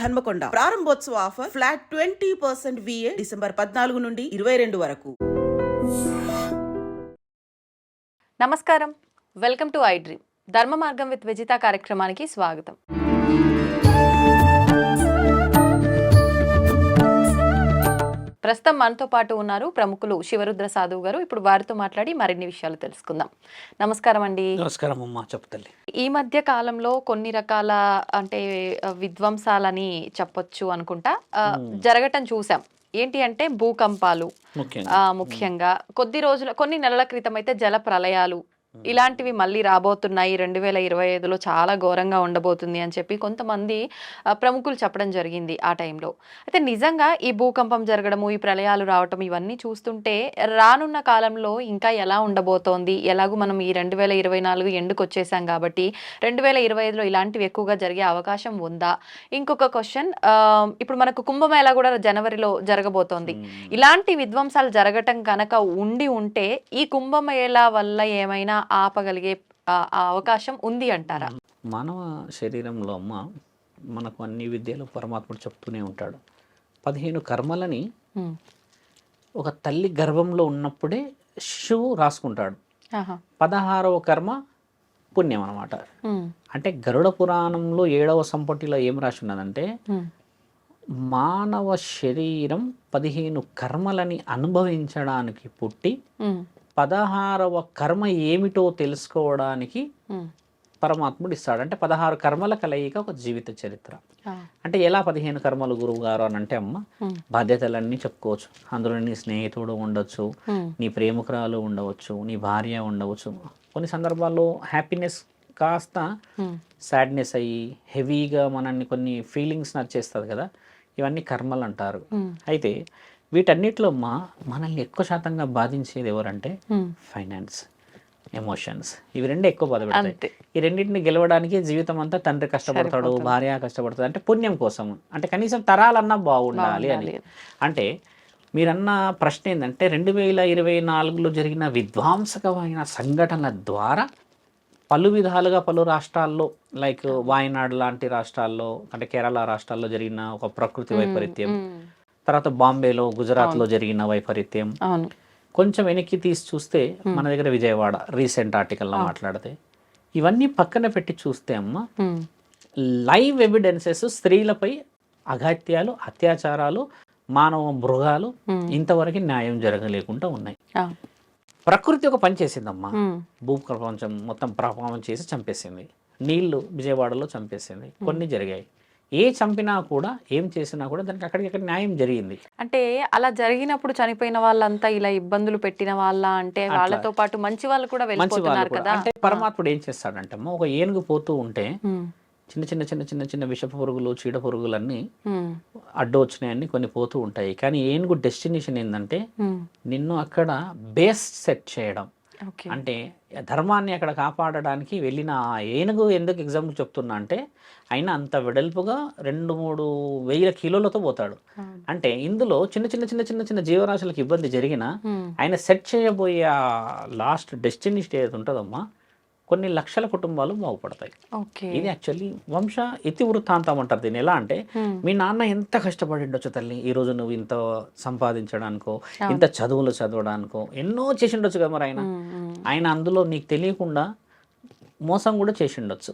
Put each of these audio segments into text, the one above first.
హన్మకొండ ప్రారంభోత్సవ offer flat 20% VA December 14 నుండి 22 వరకు. నమస్కారం, వెల్కమ్ టు ఐ డ్రీమ్. ధర్మ మార్గం విత్ విజిత కార్యక్రమానికి స్వాగతం. ప్రస్తుతం మనతో పాటు ఉన్నారు ప్రముఖులు శివరుద్ర సాధువు గారు. ఇప్పుడు వారితో మాట్లాడి మరిన్ని విషయాలు తెలుసుకుందాం. నమస్కారం అండి. నమస్కారం అమ్మా, చెప్తల్లి. ఈ మధ్య కాలంలో కొన్ని రకాల విధ్వంసాలని చెప్పొచ్చు అనుకుంటా జరగటం చూసాం. ఏంటి అంటే భూకంపాలు, ముఖ్యంగా కొన్ని నెలల క్రితం అయితే జల ప్రళయాలు, ఇలాంటివి మళ్ళీ రాబోతున్నాయి. 2025లో చాలా ఘోరంగా ఉండబోతుంది అని చెప్పి కొంతమంది ప్రముఖులు చెప్పడం జరిగింది ఆ టైంలో. అయితే నిజంగా ఈ భూకంపం జరగడము, ఈ ప్రళయాలు రావటం ఇవన్నీ చూస్తుంటే రానున్న కాలంలో ఇంకా ఎలా ఉండబోతోంది? ఎలాగూ మనం ఈ 2024 ఎండుకు వచ్చేసాం కాబట్టి 2025లో ఇలాంటివి ఎక్కువగా జరిగే అవకాశం ఉందా? ఇంకొక క్వశ్చన్, ఇప్పుడు మనకు కుంభమేళా కూడా జనవరిలో జరగబోతోంది. ఇలాంటి విధ్వంసాలు జరగటం కనుక ఉంటే ఈ కుంభమేళా వల్ల ఏమైనా ఆపగలిగే అవకాశం ఉంది అంటారా? మానవ శరీరంలో అమ్మ మనకు అన్ని విద్యలు పరమాత్ముడు చెప్తూనే ఉంటాడు. 15 కర్మలని ఒక తల్లి గర్భంలో ఉన్నప్పుడే శిశువు రాసుకుంటాడు. 16వ కర్మ పుణ్యం అనమాట. అంటే గరుడ పురాణంలో 7వ సంపుటిలో ఏం రాసి ఉన్నదంటే మానవ శరీరం 15 కర్మలని అనుభవించడానికి పుట్టి 16వ కర్మ ఏమిటో తెలుసుకోవడానికి పరమాత్ముడు ఇస్తాడు. అంటే 16 కర్మల కలయిక ఒక జీవిత చరిత్ర. అంటే ఎలా 15 కర్మలు గురువు గారు అని అంటే అమ్మ, బాధ్యతలన్నీ చెప్పుకోవచ్చు. అందులో నీ స్నేహితుడు ఉండొచ్చు, నీ ప్రేమికురాలు ఉండవచ్చు, నీ భార్య ఉండవచ్చు. కొన్ని సందర్భాల్లో హ్యాపీనెస్ కాస్త సాడ్నెస్ అయ్యి హెవీగా మనల్ని కొన్ని ఫీలింగ్స్ నచ్చేస్తుంది కదా, ఇవన్నీ కర్మలు అంటారు. అయితే వీటన్నిటిలో మనల్ని ఎక్కువ శాతంగా బాధించేది ఎవరంటే ఫైనాన్స్, ఎమోషన్స్. ఇవి రెండే ఎక్కువ బాధపడతాయి. ఈ రెండింటిని గెలవడానికి జీవితం అంతా తండ్రి కష్టపడతాడు, భార్య కష్టపడతాడు. అంటే పుణ్యం కోసం, అంటే కనీసం తరాలన్నా బాగుండాలి అని. అంటే మీరన్న ప్రశ్న ఏంటంటే 2024లో జరిగిన విధ్వంసకమైన సంఘటనల ద్వారా పలు విధాలుగా పలు రాష్ట్రాల్లో, లైక్ వాయనాడ్ లాంటి రాష్ట్రాల్లో, అంటే కేరళ రాష్ట్రాల్లో జరిగిన ఒక ప్రకృతి వైపరీత్యం, తర్వాత బాంబేలో, గుజరాత్లో జరిగిన వైపరీత్యం, కొంచెం వెనక్కి తీసి చూస్తే మన దగ్గర విజయవాడ రీసెంట్ ఆర్టికల్లో మాట్లాడితే, ఇవన్నీ పక్కన పెట్టి చూస్తే అమ్మ లైవ్ ఎవిడెన్సెస్ స్త్రీలపై అఘాత్యాలు, అత్యాచారాలు, మానవ మృగాలు ఇంతవరకు న్యాయం జరగలేకుండా ఉన్నాయి. ప్రకృతి ఒక పని చేసిందమ్మా, భూప్రపంచం మొత్తం ప్రభావం చేసి చంపేసింది. నీళ్లు విజయవాడలో చంపేసింది. కొన్ని జరిగాయి. ఏ చంపినా కూడా, ఏం చేసినా కూడా దానికి అక్కడికి న్యాయం జరిగింది. అంటే అలా జరిగినప్పుడు చనిపోయిన వాళ్ళంతా ఇలా ఇబ్బందులు పెట్టిన వాళ్ళ, అంటే వాళ్ళతో పాటు మంచి వాళ్ళు కూడా వెళ్ళిపోతున్నారు కదా. అంటే పరమాత్ముడు ఏం చేస్తాడంటే ఒక ఏనుగు పోతూ ఉంటే చిన్న చిన్న చిన్న చిన్న చిన్న విష పురుగులు, చీడ పురుగులన్నీ అడ్డు వచ్చినాయన్ని కొన్ని పోతూ ఉంటాయి. కానీ ఏనుగు డెస్టినేషన్ ఏంటంటే నిన్ను అక్కడ బేస్ సెట్ చేయడం. అంటే ధర్మాన్ని అక్కడ కాపాడడానికి వెళ్ళిన ఆ ఏనుగు ఎందుకు ఎగ్జాంపుల్ చెప్తున్నా అంటే, ఆయన అంత వెడల్పుగా 2-3 వేల కిలోలతో పోతాడు. అంటే ఇందులో చిన్న చిన్న చిన్న చిన్న చిన్న జీవరాశులకు ఇబ్బంది జరిగినా ఆయన సెట్ చేయబోయే ఆ లాస్ట్ డెస్టినేషన్ ఏది ఉంటుందమ్మా, కొన్ని లక్షల కుటుంబాలు బాగుపడతాయి. ఇది యాక్చువల్లీ వంశ ఇతివృత్తాంతం అంటారు దీన్ని. ఎలా అంటే, మీ నాన్న ఎంత కష్టపడి ఉండొచ్చు తల్లి, ఈరోజు నువ్వు ఇంత సంపాదించడానికో, ఇంత చదువులు చదవడానికో ఎన్నో చేసి ఉండొచ్చు కదా. మరి ఆయన అందులో నీకు తెలియకుండా మోసం కూడా చేసి ఉండొచ్చు.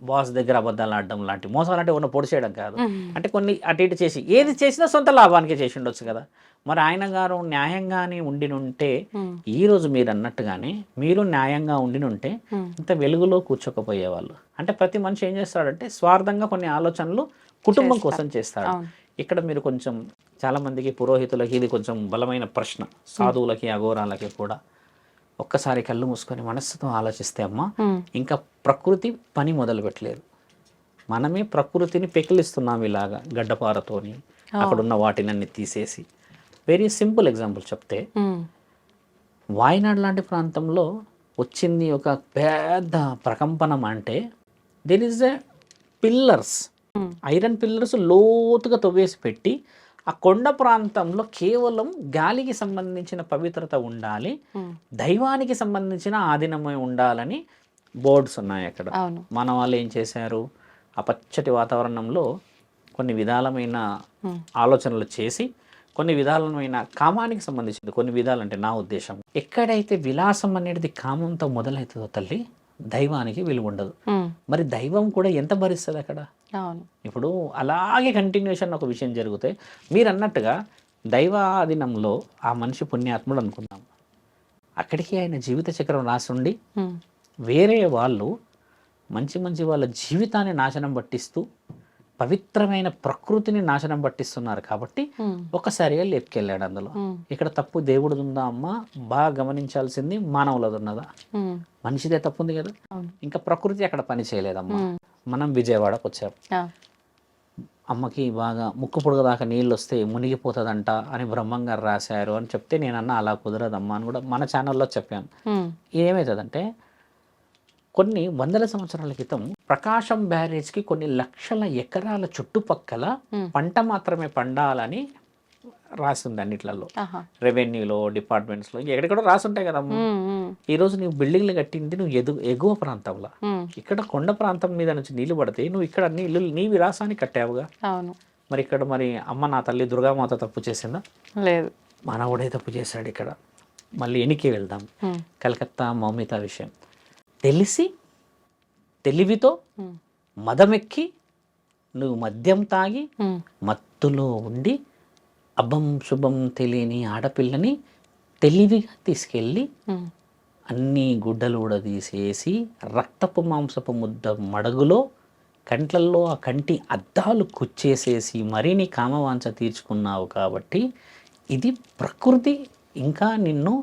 బాస్ దగ్గర అబద్ధాలు ఆడడం లాంటి మోసాలు, అంటే ఉన్న పొడి చేయడం కాదు, అంటే కొన్ని అటు ఇటు చేసి ఏది చేసినా సొంత లాభానికి చేసి ఉండొచ్చు కదా. మరి ఆయన గారు న్యాయంగానే ఉండినుంటే, ఈరోజు మీరు అన్నట్టుగానే మీరు న్యాయంగా ఉండినుంటే ఇంత వెలుగులో కూర్చోకపోయేవాళ్ళు. అంటే ప్రతి మనిషి ఏం చేస్తాడంటే స్వార్థంగా కొన్ని ఆలోచనలు కుటుంబం కోసం చేస్తాడు. ఇక్కడ మీరు కొంచెం చాలామందికి, పురోహితులకి ఇది కొంచెం బలమైన ప్రశ్న, సాధువులకి, అఘోరాలకి కూడా. ఒక్కసారి కళ్ళు మూసుకొని మనస్సుతో ఆలోచిస్తే అమ్మ, ఇంకా ప్రకృతి పని మొదలు పెట్టలేదు. మనమే ప్రకృతిని పెకిలిస్తున్నాం ఇలాగా గడ్డపారతోని, అక్కడున్న వాటినన్నీ తీసేసి. వెరీ సింపుల్ ఎగ్జాంపుల్ చెప్తే, వాయనాడ్ లాంటి ప్రాంతంలో వచ్చింది ఒక పెద్ద ప్రకంపనం. అంటే there is a pillars, iron pillars లోతుగా తవ్వేసి పెట్టి, ఆ కొండ ప్రాంతంలో కేవలం గాలికి సంబంధించిన పవిత్రత ఉండాలి, దైవానికి సంబంధించిన ఆధీనమై ఉండాలని బోర్డ్స్ ఉన్నాయి అక్కడ. మన వాళ్ళు ఏం చేశారు, ఆ పచ్చటి వాతావరణంలో కొన్ని విధాలమైన ఆలోచనలు చేసి కొన్ని విధాలమైన కామానికి సంబంధించింది, కొన్ని విధాలు అంటే నా ఉద్దేశం, ఎక్కడైతే విలాసం అనేది కామంతో మొదలవుతుందో తల్లి, దైవానికి విలువ ఉండదు. మరి దైవం కూడా ఎంత భరిస్తుంది అక్కడ? ఇప్పుడు అలాగే కంటిన్యూషన్ ఒక విషయం జరిగితే మీరు అన్నట్టుగా దైవాధీనంలో ఆ మనిషి పుణ్యాత్ముడు అనుకున్నాం, అక్కడికి ఆయన జీవిత చక్రం రాసుండి వేరే వాళ్ళు మంచి మంచి వాళ్ళ జీవితాన్ని నాశనం పట్టిస్తూ పవిత్రమైన ప్రకృతిని నాశనం పట్టిస్తున్నారు కాబట్టి ఒకసారిగా లేపుకెళ్ళాడు అందులో. ఇక్కడ తప్పు దేవుడిది ఉందా అమ్మ? బాగా గమనించాల్సింది మానవులది ఉన్నదా? మనిషిదే తప్పు ఉంది కదా. ఇంకా ప్రకృతి అక్కడ పని చేయలేదమ్మా. మనం విజయవాడకు వచ్చాం, అమ్మకి బాగా ముక్కు పొడుగు దాకా నీళ్ళు వస్తే మునిగిపోతుందంట అని బ్రహ్మంగారు రాశారు అని చెప్తే నేనన్నా అలా కుదరదమ్మా అని కూడా మన ఛానల్లో చెప్పాను. ఏమవుతుందంటే కొన్ని వందల సంవత్సరాల క్రితం ప్రకాశం బ్యారేజ్కి కొన్ని లక్షల ఎకరాల చుట్టుపక్కల పంట మాత్రమే పండాలని రాసింది అన్నిట్లలో, రెవెన్యూలో, డిపార్ట్మెంట్స్లో, ఎక్కడెక్కడో రాసుంటాయి కదమ్మా. ఈరోజు నువ్వు బిల్డింగ్లు కట్టింది నువ్వు ఎగువ ప్రాంతంలో, ఇక్కడ కొండ ప్రాంతం మీద నుంచి నీళ్లు పడితే నువ్వు ఇక్కడ అన్ని ఇల్లు నీ విలాసాన్ని కట్టావుగా. మరి ఇక్కడ మరి అమ్మ నా తల్లి దుర్గామాత తప్పు చేసిందా? లేదు, మానవుడే తప్పు చేశాడు. ఇక్కడ మళ్ళీ ఎనికి వెళ్దాం, కలకత్తా మౌమిత విషయం తెలిసి తెలివితో మదమెక్కి నువ్వు మద్యం తాగి మత్తులో ఉండి అబ్బం శుభం తెలియని ఆడపిల్లని తెలివిగా తీసుకెళ్ళి అన్ని గుడ్డలు కూడా తీసేసి రక్తపు మాంసపు ముద్ద మడుగులో కంట్లల్లో ఆ కంటి అద్దాలు కుచ్చేసేసి మరీ నీ కామవాంఛ తీర్చుకున్నావు. కాబట్టి ఇది ప్రకృతి ఇంకా నిన్ను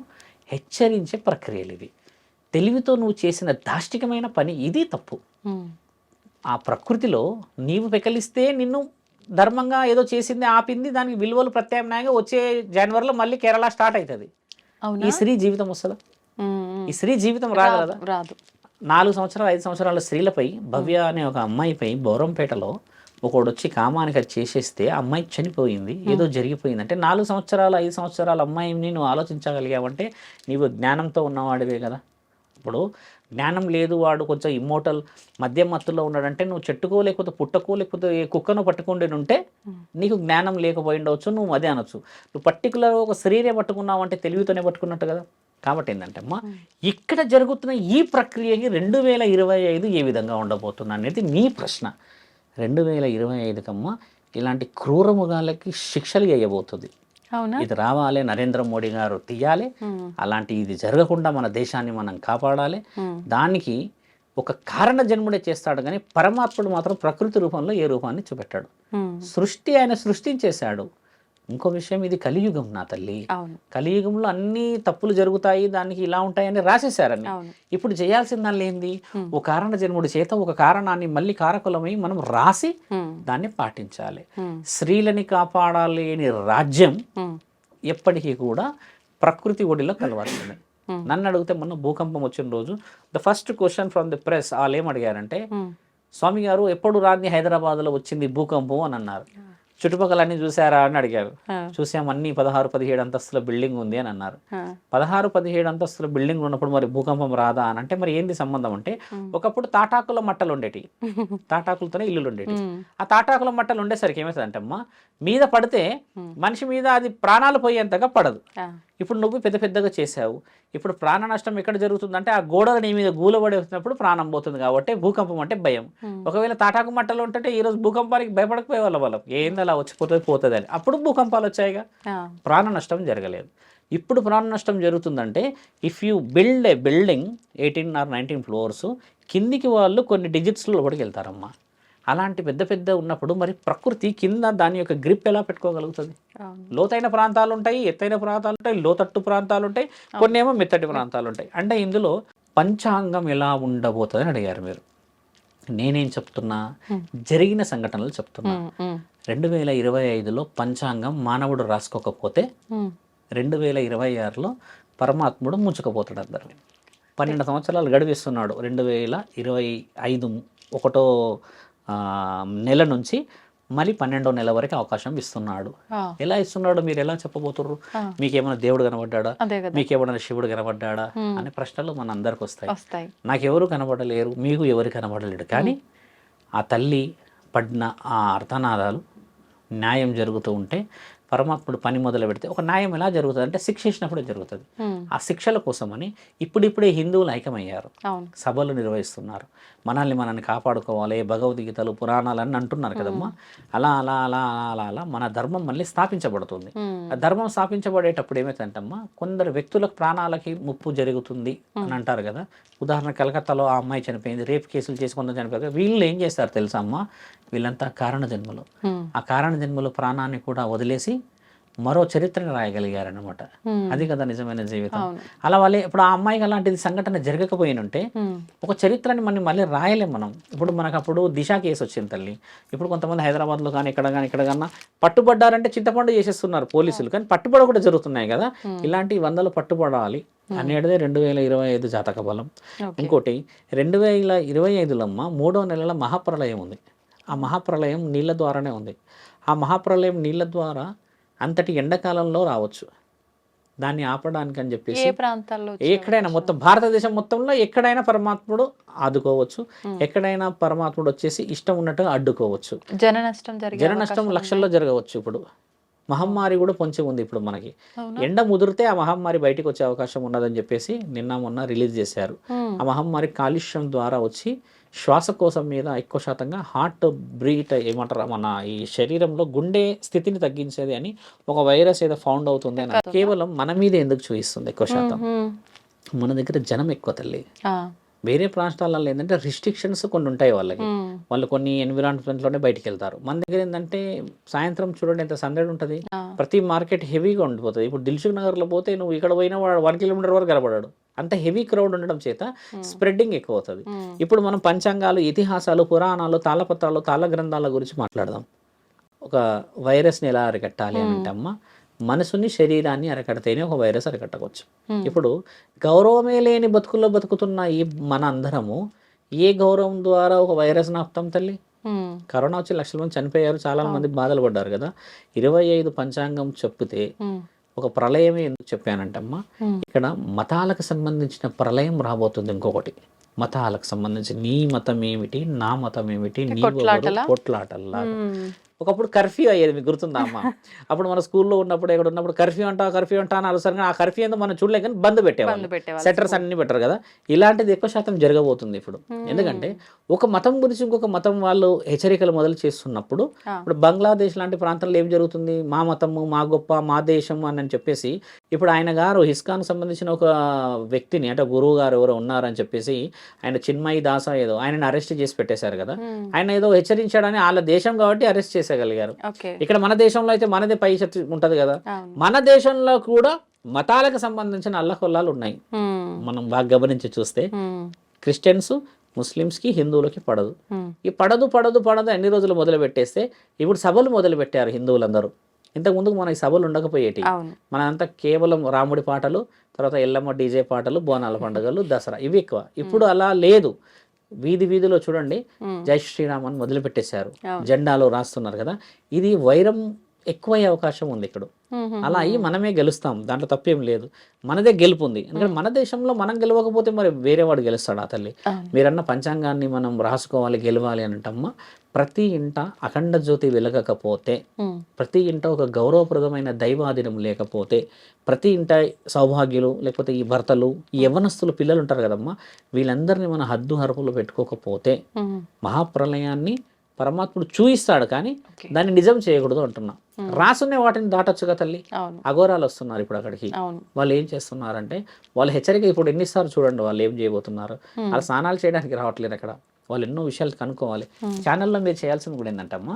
హెచ్చరించే ప్రక్రియలు. ఇవి తెలివితో నువ్వు చేసిన దాష్టికమైన పని, ఇది తప్పు. ఆ ప్రకృతిలో నీవు పెకలిస్తే నిన్ను ధర్మంగా ఏదో చేసింది ఆపింది, దానికి విలువలు ప్రత్యామ్నాయంగా వచ్చే జనవరిలో మళ్ళీ కేరళ స్టార్ట్ అవుతుంది. ఈ స్త్రీ జీవితం వస్తుందా? ఈ స్త్రీ జీవితం రాగలదా? రాదు. 4 సంవత్సరాలు 5 సంవత్సరాల స్త్రీలపై, భవ్య అనే ఒక అమ్మాయిపై బౌరంపేటలో ఒకడు వచ్చి కామానికి అది చేసేస్తే ఆ అమ్మాయి చనిపోయింది, ఏదో జరిగిపోయింది. అంటే 4 సంవత్సరాలు 5 సంవత్సరాల అమ్మాయిని నువ్వు ఆలోచించగలిగావంటే నీవు జ్ఞానంతో ఉన్నవాడివే కదా. ఇప్పుడు జ్ఞానం లేదు, వాడు కొంచెం ఇమ్మోటల్ మద్యం మత్తులో ఉన్నాడంటే నువ్వు చెట్టుకో లేకపోతే పుట్టకో లేకపోతే కుక్కను పట్టుకుండి ఉంటే నీకు జ్ఞానం లేకపోయి ఉండవచ్చు, నువ్వు అదే అనొచ్చు. నువ్వు పర్టికులర్ ఒక స్త్రీనే పట్టుకున్నావు అంటే తెలివితోనే పట్టుకున్నట్టు కదా. కాబట్టి ఏంటంటే అమ్మా, ఇక్కడ జరుగుతున్న ఈ ప్రక్రియకి 2025 ఏ విధంగా ఉండబోతున్నా అనేది నీ ప్రశ్న. 2025కమ్మా ఇలాంటి క్రూరముగాలకి శిక్షలు వేయబోతుంది. ఇది రావాలి, నరేంద్ర మోడీ గారు తీయాలి. అలాంటి ఇది జరగకుండా మన దేశాన్ని మనం కాపాడాలి. దానికి ఒక కారణ జన్ముడే చేస్తాడు కానీ పరమాత్ముడు మాత్రం ప్రకృతి రూపంలో ఏ రూపాన్ని చూపెట్టాడు. సృష్టి ఆయన సృష్టించేశాడు. ఇంకో విషయం, ఇది కలియుగం నా తల్లి. కలియుగంలో అన్ని తప్పులు జరుగుతాయి, దానికి ఇలా ఉంటాయని రాసేశారని. ఇప్పుడు చేయాల్సిన దానిలో ఏంది, ఒక కారణ జన్ముడి చేత ఒక కారణాన్ని మళ్ళీ కారకులమై మనం రాసి దాన్ని పాటించాలి. స్త్రీలని కాపాడాలేని రాజ్యం ఎప్పటికీ కూడా ప్రకృతి ఒడిలో కలవాల్సిందే. నన్ను అడిగితే మొన్న భూకంపం వచ్చిన రోజు the first question from the press వాళ్ళు ఏమడిగారంటే, స్వామి గారు ఎప్పుడు రాని హైదరాబాద్లో వచ్చింది భూకంపం అని అన్నారు. చుట్టుపక్కల అన్ని చూసారా అని అడిగారు. చూసాం, అన్ని 16-17 అంతస్తుల బిల్డింగ్ ఉంది అని అన్నారు. 16-17 అంతస్తుల బిల్డింగ్ ఉన్నప్పుడు మరి భూకంపం రాదా అని అంటే మరి ఏంది సంబంధం అంటే, ఒకప్పుడు తాటాకుల మట్టలు ఉండేటి, తాటాకులతోనే ఇల్లులు ఉండేటి. ఆ తాటాకుల మట్టలు ఉండేసరికి ఏమవుతుందంటే అమ్మా, మీద పడితే మనిషి మీద అది ప్రాణాలు పోయేంతగా పడదు. ఇప్పుడు నువ్వు పెద్ద పెద్దగా చేసావు, ఇప్పుడు ప్రాణ నష్టం ఎక్కడ జరుగుతుందంటే ఆ గోడలు నీ మీద గూలబడి వచ్చినప్పుడు ప్రాణం పోతుంది. కాబట్టి భూకంపం అంటే భయం. ఒకవేళ తాటాకు మట్టలు ఉంటే ఈరోజు భూకంపానికి భయపడకపోయే వాళ్ళం ఏంది అలా వచ్చిపోతుంది అని. అప్పుడు భూకంపాలు వచ్చాయిగా, ప్రాణ నష్టం జరగలేదు. ఇప్పుడు ప్రాణ నష్టం జరుగుతుందంటే if you build a building 18 or 19 floors, కిందికి వాళ్ళు కొన్ని డిజిట్స్లో లోపలికి వెళ్తారమ్మా. అలాంటి పెద్ద పెద్ద ఉన్నప్పుడు మరి ప్రకృతి కింద దాని యొక్క గ్రిప్ ఎలా పెట్టుకోగలుగుతుంది? లోతైన ప్రాంతాలు ఉంటాయి, ఎత్తైన ప్రాంతాలు ఉంటాయి, లోతట్టు ప్రాంతాలు ఉంటాయి, కొన్ని ఏమో మెత్తటి ప్రాంతాలు ఉంటాయి. అంటే ఇందులో పంచాంగం ఎలా ఉండబోతుంది అని అడిగారు మీరు. నేనేం చెప్తున్నా, జరిగిన సంఘటనలు చెప్తున్నా. 2025లో పంచాంగం మానవుడు రాసుకోకపోతే 2026లో పరమాత్ముడు ముంచుకపోతాడు అందరినీ. 12 సంవత్సరాలు గడిపిస్తున్నాడు. 2025 1వ నెల నుంచి మళ్ళీ 12వ నెల వరకు అవకాశం ఇస్తున్నాడు. ఎలా ఇస్తున్నాడు మీరు ఎలా చెప్పబోతుర్రు? మీకేమైనా దేవుడు కనబడ్డా, మీకేమైనా శివుడు కనబడ్డా అనే ప్రశ్నలు మన అందరికి వస్తాయి. నాకెవరు కనబడలేరు, మీకు ఎవరు కనబడలేడు. కానీ ఆ తల్లి పడిన ఆ అర్థనాదాలు న్యాయం జరుగుతూ ఉంటే పరమాత్ముడు పని మొదలు పెడితే ఒక న్యాయం ఎలా జరుగుతుంది అంటే శిక్ష ఇచ్చినప్పుడే జరుగుతుంది. ఆ శిక్షల కోసమని ఇప్పుడిప్పుడే హిందువులు ఐక్యమయ్యారు, అవును. సభలు నిర్వహిస్తున్నారు, మనల్ని కాపాడుకోవాలి, భగవద్గీతలు పురాణాలు అని అంటున్నారు కదమ్మా. అలా అలా అలా అలా అలా అలా మన ధర్మం మళ్ళీ స్థాపించబడుతుంది. ఆ ధర్మం స్థాపించబడేటప్పుడు ఏమైతుందంటమ్మా, కొందరు వ్యక్తులకు ప్రాణాలకి ముప్పు జరుగుతుంది అని అంటారు కదా. ఉదాహరణ కలకత్తాలో ఆ అమ్మాయి చనిపోయింది, రేప్ కేసులు చేసి కొందరు చనిపోయారు. వీళ్ళు ఏం చేస్తారు తెలుసా అమ్మ, వీళ్ళంతా కారణ జన్మలు. ఆ కారణ జన్మలు ప్రాణాన్ని కూడా వదిలేసి మరో చరిత్రను రాయగలిగారనమాట. అది కదా నిజమైన జీవితం. అలా వాళ్ళే ఇప్పుడు ఆ అమ్మాయికి అలాంటిది సంఘటన జరగకపోయినంటే ఒక చరిత్రని మళ్ళీ రాయలేం మనం. ఇప్పుడు మనకు అప్పుడు దిశ కేసు వచ్చింది తల్లి. ఇప్పుడు కొంతమంది హైదరాబాద్లో కానీ ఇక్కడ కన్నా పట్టుబడ్డారంటే చింతపండు చేసేస్తున్నారు పోలీసులు, కానీ పట్టుబడ కూడా జరుగుతున్నాయి కదా. ఇలాంటి 100 పట్టుబడాలి అనేటిదే 2025 జాతక బలం. ఇంకోటి 2025లో 3వ నెలల మహాప్రళయం ఉంది. ఆ మహాప్రళయం నీళ్ళ ద్వారానే ఉంది. ఆ మహాప్రళయం నీళ్ళ ద్వారా అంతటి ఎండాకాలంలో రావచ్చు. దాన్ని ఆపడానికి అని చెప్పేసి ఏ ప్రాంతాల్లో ఎక్కడైనా మొత్తం భారతదేశం మొత్తంలో ఎక్కడైనా పరమాత్ముడు ఆదుకోవచ్చు, ఎక్కడైనా పరమాత్ముడు వచ్చేసి ఇష్టం ఉన్నట్టుగా అడ్డుకోవచ్చు. జన నష్టం లక్షల్లో జరగవచ్చు. ఇప్పుడు మహమ్మారి కూడా పొంచి ఉంది ఇప్పుడు మనకి. ఎండ ముదిరితే ఆ మహమ్మారి బయటికి వచ్చే అవకాశం ఉన్నదని చెప్పేసి మొన్న రిలీజ్ చేశారు. ఆ మహమ్మారి కాలుష్యం ద్వారా వచ్చి శ్వాసకోశం మీద ఎక్కువ శాతంగా హార్ట్ బ్రీట్ ఏమంటారు మన ఈ శరీరంలో గుండె స్థితిని తగ్గించేది అని ఒక వైరస్ ఏదో ఫౌండ్ అవుతుంది అని కేవలం మన మీద ఎందుకు చూపిస్తుంది ఎక్కువ శాతం. మన దగ్గర జనం ఎక్కువ తల్లి. వేరే ప్రాంతాలలో ఏంటంటే రిస్ట్రిక్షన్స్ కొన్ని ఉంటాయి వాళ్ళకి, వాళ్ళు కొన్ని ఎన్విరాన్మెంట్లోనే బయటికి వెళ్తారు. మన దగ్గర ఏంటంటే సాయంత్రం చూడండి ఎంత సందడి ఉంటుంది, ప్రతి మార్కెట్ హెవీగా ఉండిపోతుంది. ఇప్పుడు దిల్సుఖ్ నగర్లో పోతే నువ్వు ఇక్కడ పోయినా 1 కిలోమీటర్ వరకు కనపడాడు, అంత హెవీ క్రౌడ్ ఉండడం చేత స్ప్రెడ్డింగ్ ఎక్కువ అవుతుంది. ఇప్పుడు మనం పంచాంగాలు, ఇతిహాసాలు, పురాణాలు, తాళపత్రాలు, తాళ గ్రంథాల గురించి మాట్లాడదాం. ఒక వైరస్ని ఎలా అరికట్టాలి అని అంటే అమ్మ, మనసుని శరీరాన్ని అరకడితేనే ఒక వైరస్ అరకట్టవచ్చు. ఇప్పుడు గౌరవమే లేని బతుకుల్లో బతుకుతున్న ఈ మన అందరము ఏ గౌరవం ద్వారా ఒక వైరస్ ఆపుతాం తల్లి? కరోనా వచ్చి లక్షల మంది చనిపోయారు, చాలా మంది బాధలు పడ్డారు కదా. 25 పంచాంగం చెప్తే ఒక ప్రళయమే ఎందుకు చెప్పానంటమ్మా, ఇక్కడ మతాలకు సంబంధించిన ప్రళయం రాబోతుంది. ఇంకొకటి మతాలకు సంబంధించి నీ మతం ఏమిటి, నా మతం ఏమిటి, నీ కొట్లాటల్లా. ఒకప్పుడు కర్ఫ్యూ అయ్యేది, మీకు గుర్తుందా అమ్మ? అప్పుడు మన స్కూల్లో ఉన్నప్పుడు ఎక్కడ ఉన్నప్పుడు కర్ఫ్యూ అంటా అని అలసరిగా ఆ కర్ఫ్యూ ఏందో మనం చూడలేక కానీ బంద్ పెట్టేవాళ్ళు, సెటర్స్ అన్ని పెట్టారు కదా. ఇలాంటిది ఎక్కువ శాతం జరగబోతుంది ఇప్పుడు. ఎందుకంటే ఒక మతం గురించి ఇంకొక మతం వాళ్ళు హెచ్చరికలు మొదలు చేస్తున్నప్పుడు, ఇప్పుడు బంగ్లాదేశ్ లాంటి ప్రాంతాల్లో ఏం జరుగుతుంది, మా మతము మా గొప్ప మా దేశం అని చెప్పేసి ఇప్పుడు ఆయన గారు ఇస్కాన్ సంబంధించిన ఒక వ్యక్తిని అంటే గురువు గారు ఎవరో ఉన్నారని చెప్పేసి ఆయన చిన్మయి దాస ఏదో ఆయనని అరెస్ట్ చేసి పెట్టేశారు కదా. ఆయన ఏదో హెచ్చరించాడని వాళ్ళ దేశం కాబట్టి అరెస్ట్ చేసేయగలిగారు. ఇక్కడ మన దేశంలో అయితే మనదే పై శక్తి ఉంటది కదా. మన దేశంలో కూడా మతాలకు సంబంధించిన అల్లకొల్లాలు ఉన్నాయి. మనం బాగా గమనించి చూస్తే క్రిస్టియన్స్ ముస్లిమ్స్ కి హిందువులకి పడదు. ఈ పడదు ఎన్ని రోజులు మొదలు పెట్టేస్తే ఇప్పుడు సభలు మొదలు పెట్టారు హిందువులందరూ. ఇంతకు ముందుకు మనకి సభలు ఉండకపోయేటి, మనంతా కేవలం రాముడి పాటలు, తర్వాత ఎల్లమ్మ డీజే పాటలు, బోనాల పండుగలు, దసరా ఇవి ఎక్కువ. ఇప్పుడు అలా లేదు. వీధిలో చూడండి జై శ్రీరామ్ అని మొదలు పెట్టేశారు, జెండాలో రాస్తున్నారు కదా. ఇది వైరం ఎక్కువయ్యే అవకాశం ఉంది ఇక్కడ. అలా అయ్యి మనమే గెలుస్తాం, దాంట్లో తప్పేం లేదు. మనదే గెలుపు ఉంది. ఎందుకంటే మన దేశంలో మనం గెలవకపోతే మరి వేరే వాడు గెలుస్తాడు. ఆ తల్లి మీరన్న పంచాంగాన్ని మనం రాసుకోవాలి, గెలవాలి అని అంటమ్మా. ప్రతి ఇంట అఖండ జ్యోతి వెలగకపోతే, ప్రతి ఇంట ఒక గౌరవప్రదమైన దైవాధీనం లేకపోతే, ప్రతి ఇంట సౌభాగ్యులు లేకపోతే ఈ భర్తలు ఈ యవ్వనస్తులు పిల్లలు ఉంటారు కదమ్మా, వీళ్ళందరినీ మన హద్దు హరుపులు పెట్టుకోకపోతే మహాప్రళయాన్ని పరమాత్ముడు చూయిస్తాడు, కానీ దాన్ని నిజం చేయకూడదు అంటున్నా. రాసునే వాటిని దాటొచ్చుగా తల్లి. అఘోరాలు వస్తున్నారు ఇప్పుడు అక్కడికి. వాళ్ళు ఏం చేస్తున్నారంటే వాళ్ళ హెచ్చరిక ఇప్పుడు ఎన్నిసార్లు చూడండి వాళ్ళు ఏం చేయబోతున్నారు. వాళ్ళు స్నానాలు చేయడానికి రావట్లేదు అక్కడ. వాళ్ళు ఎన్నో విషయాలు కనుక్కోవాలి. ఛానల్లో మీరు చేయాల్సింది కూడా ఏంటంటమ్మా,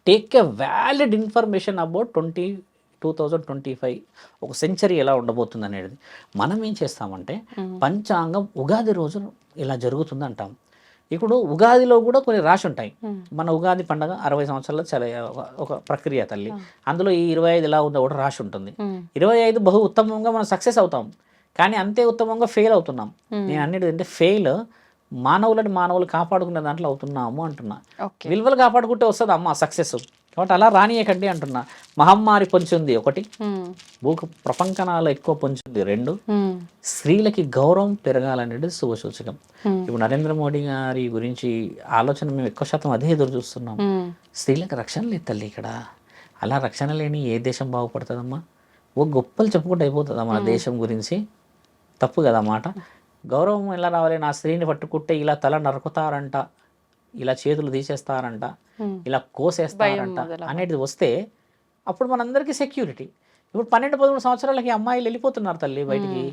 take a valid information about 2025 ఒక సెంచరీ ఎలా ఉండబోతుంది అనేది. మనం ఏం చేస్తామంటే పంచాంగం ఉగాది రోజు ఇలా జరుగుతుంది అంటాం. ఇప్పుడు ఉగాదిలో కూడా కొన్ని రాశి ఉంటాయి. మన ఉగాది పండుగ 60 సంవత్సరాల్లో చాలా ఒక ప్రక్రియ తల్లి. అందులో ఈ 25 ఎలా ఉందో కూడా రాశి ఉంటుంది. 25 బహు ఉత్తమంగా మనం సక్సెస్ అవుతాం, కానీ అంతే ఉత్తమంగా ఫెయిల్ అవుతున్నాం. నేను అన్నిటి అంటే ఫెయిల్ మానవులు కాపాడుకునే దాంట్లో అవుతున్నాము అంటున్నా. విలువలు కాపాడుకుంటే వస్తుంది అమ్మ సక్సెస్, కాబట్టి అలా రానియకండి అంటున్నా. మహమ్మారి పొంచి ఉంది ఒకటి, ప్రపంచనాలు ఎక్కువ పొంచుంది రెండు, స్త్రీలకి గౌరవం పెరగాలనేది శుభసూచకం. ఇప్పుడు నరేంద్ర మోడీ గారి గురించి ఆలోచన మేము ఎక్కువ శాతం అదే ఎదురు చూస్తున్నాం. స్త్రీలకు రక్షణ లేదు తల్లి ఇక్కడ. అలా రక్షణ లేని ఏ దేశం బాగుపడుతుందమ్మా? గొప్పలు చెప్పుకుంటూ అయిపోతుందా మన దేశం గురించి? తప్పు కదా మాట. గౌరవం ఎలా రావాలి? నా స్త్రీని పట్టుకుంటే ఇలా తల నరుకుతారంట, ఇలా చేతులు తీసేస్తారంట, ఇలా కోసేస్తారంట అనేది వస్తే అప్పుడు మనందరికీ సెక్యూరిటీ. ఇప్పుడు 12-13 సంవత్సరాలకి అమ్మాయిలు వెళ్ళిపోతున్నారు తల్లి బయటికి.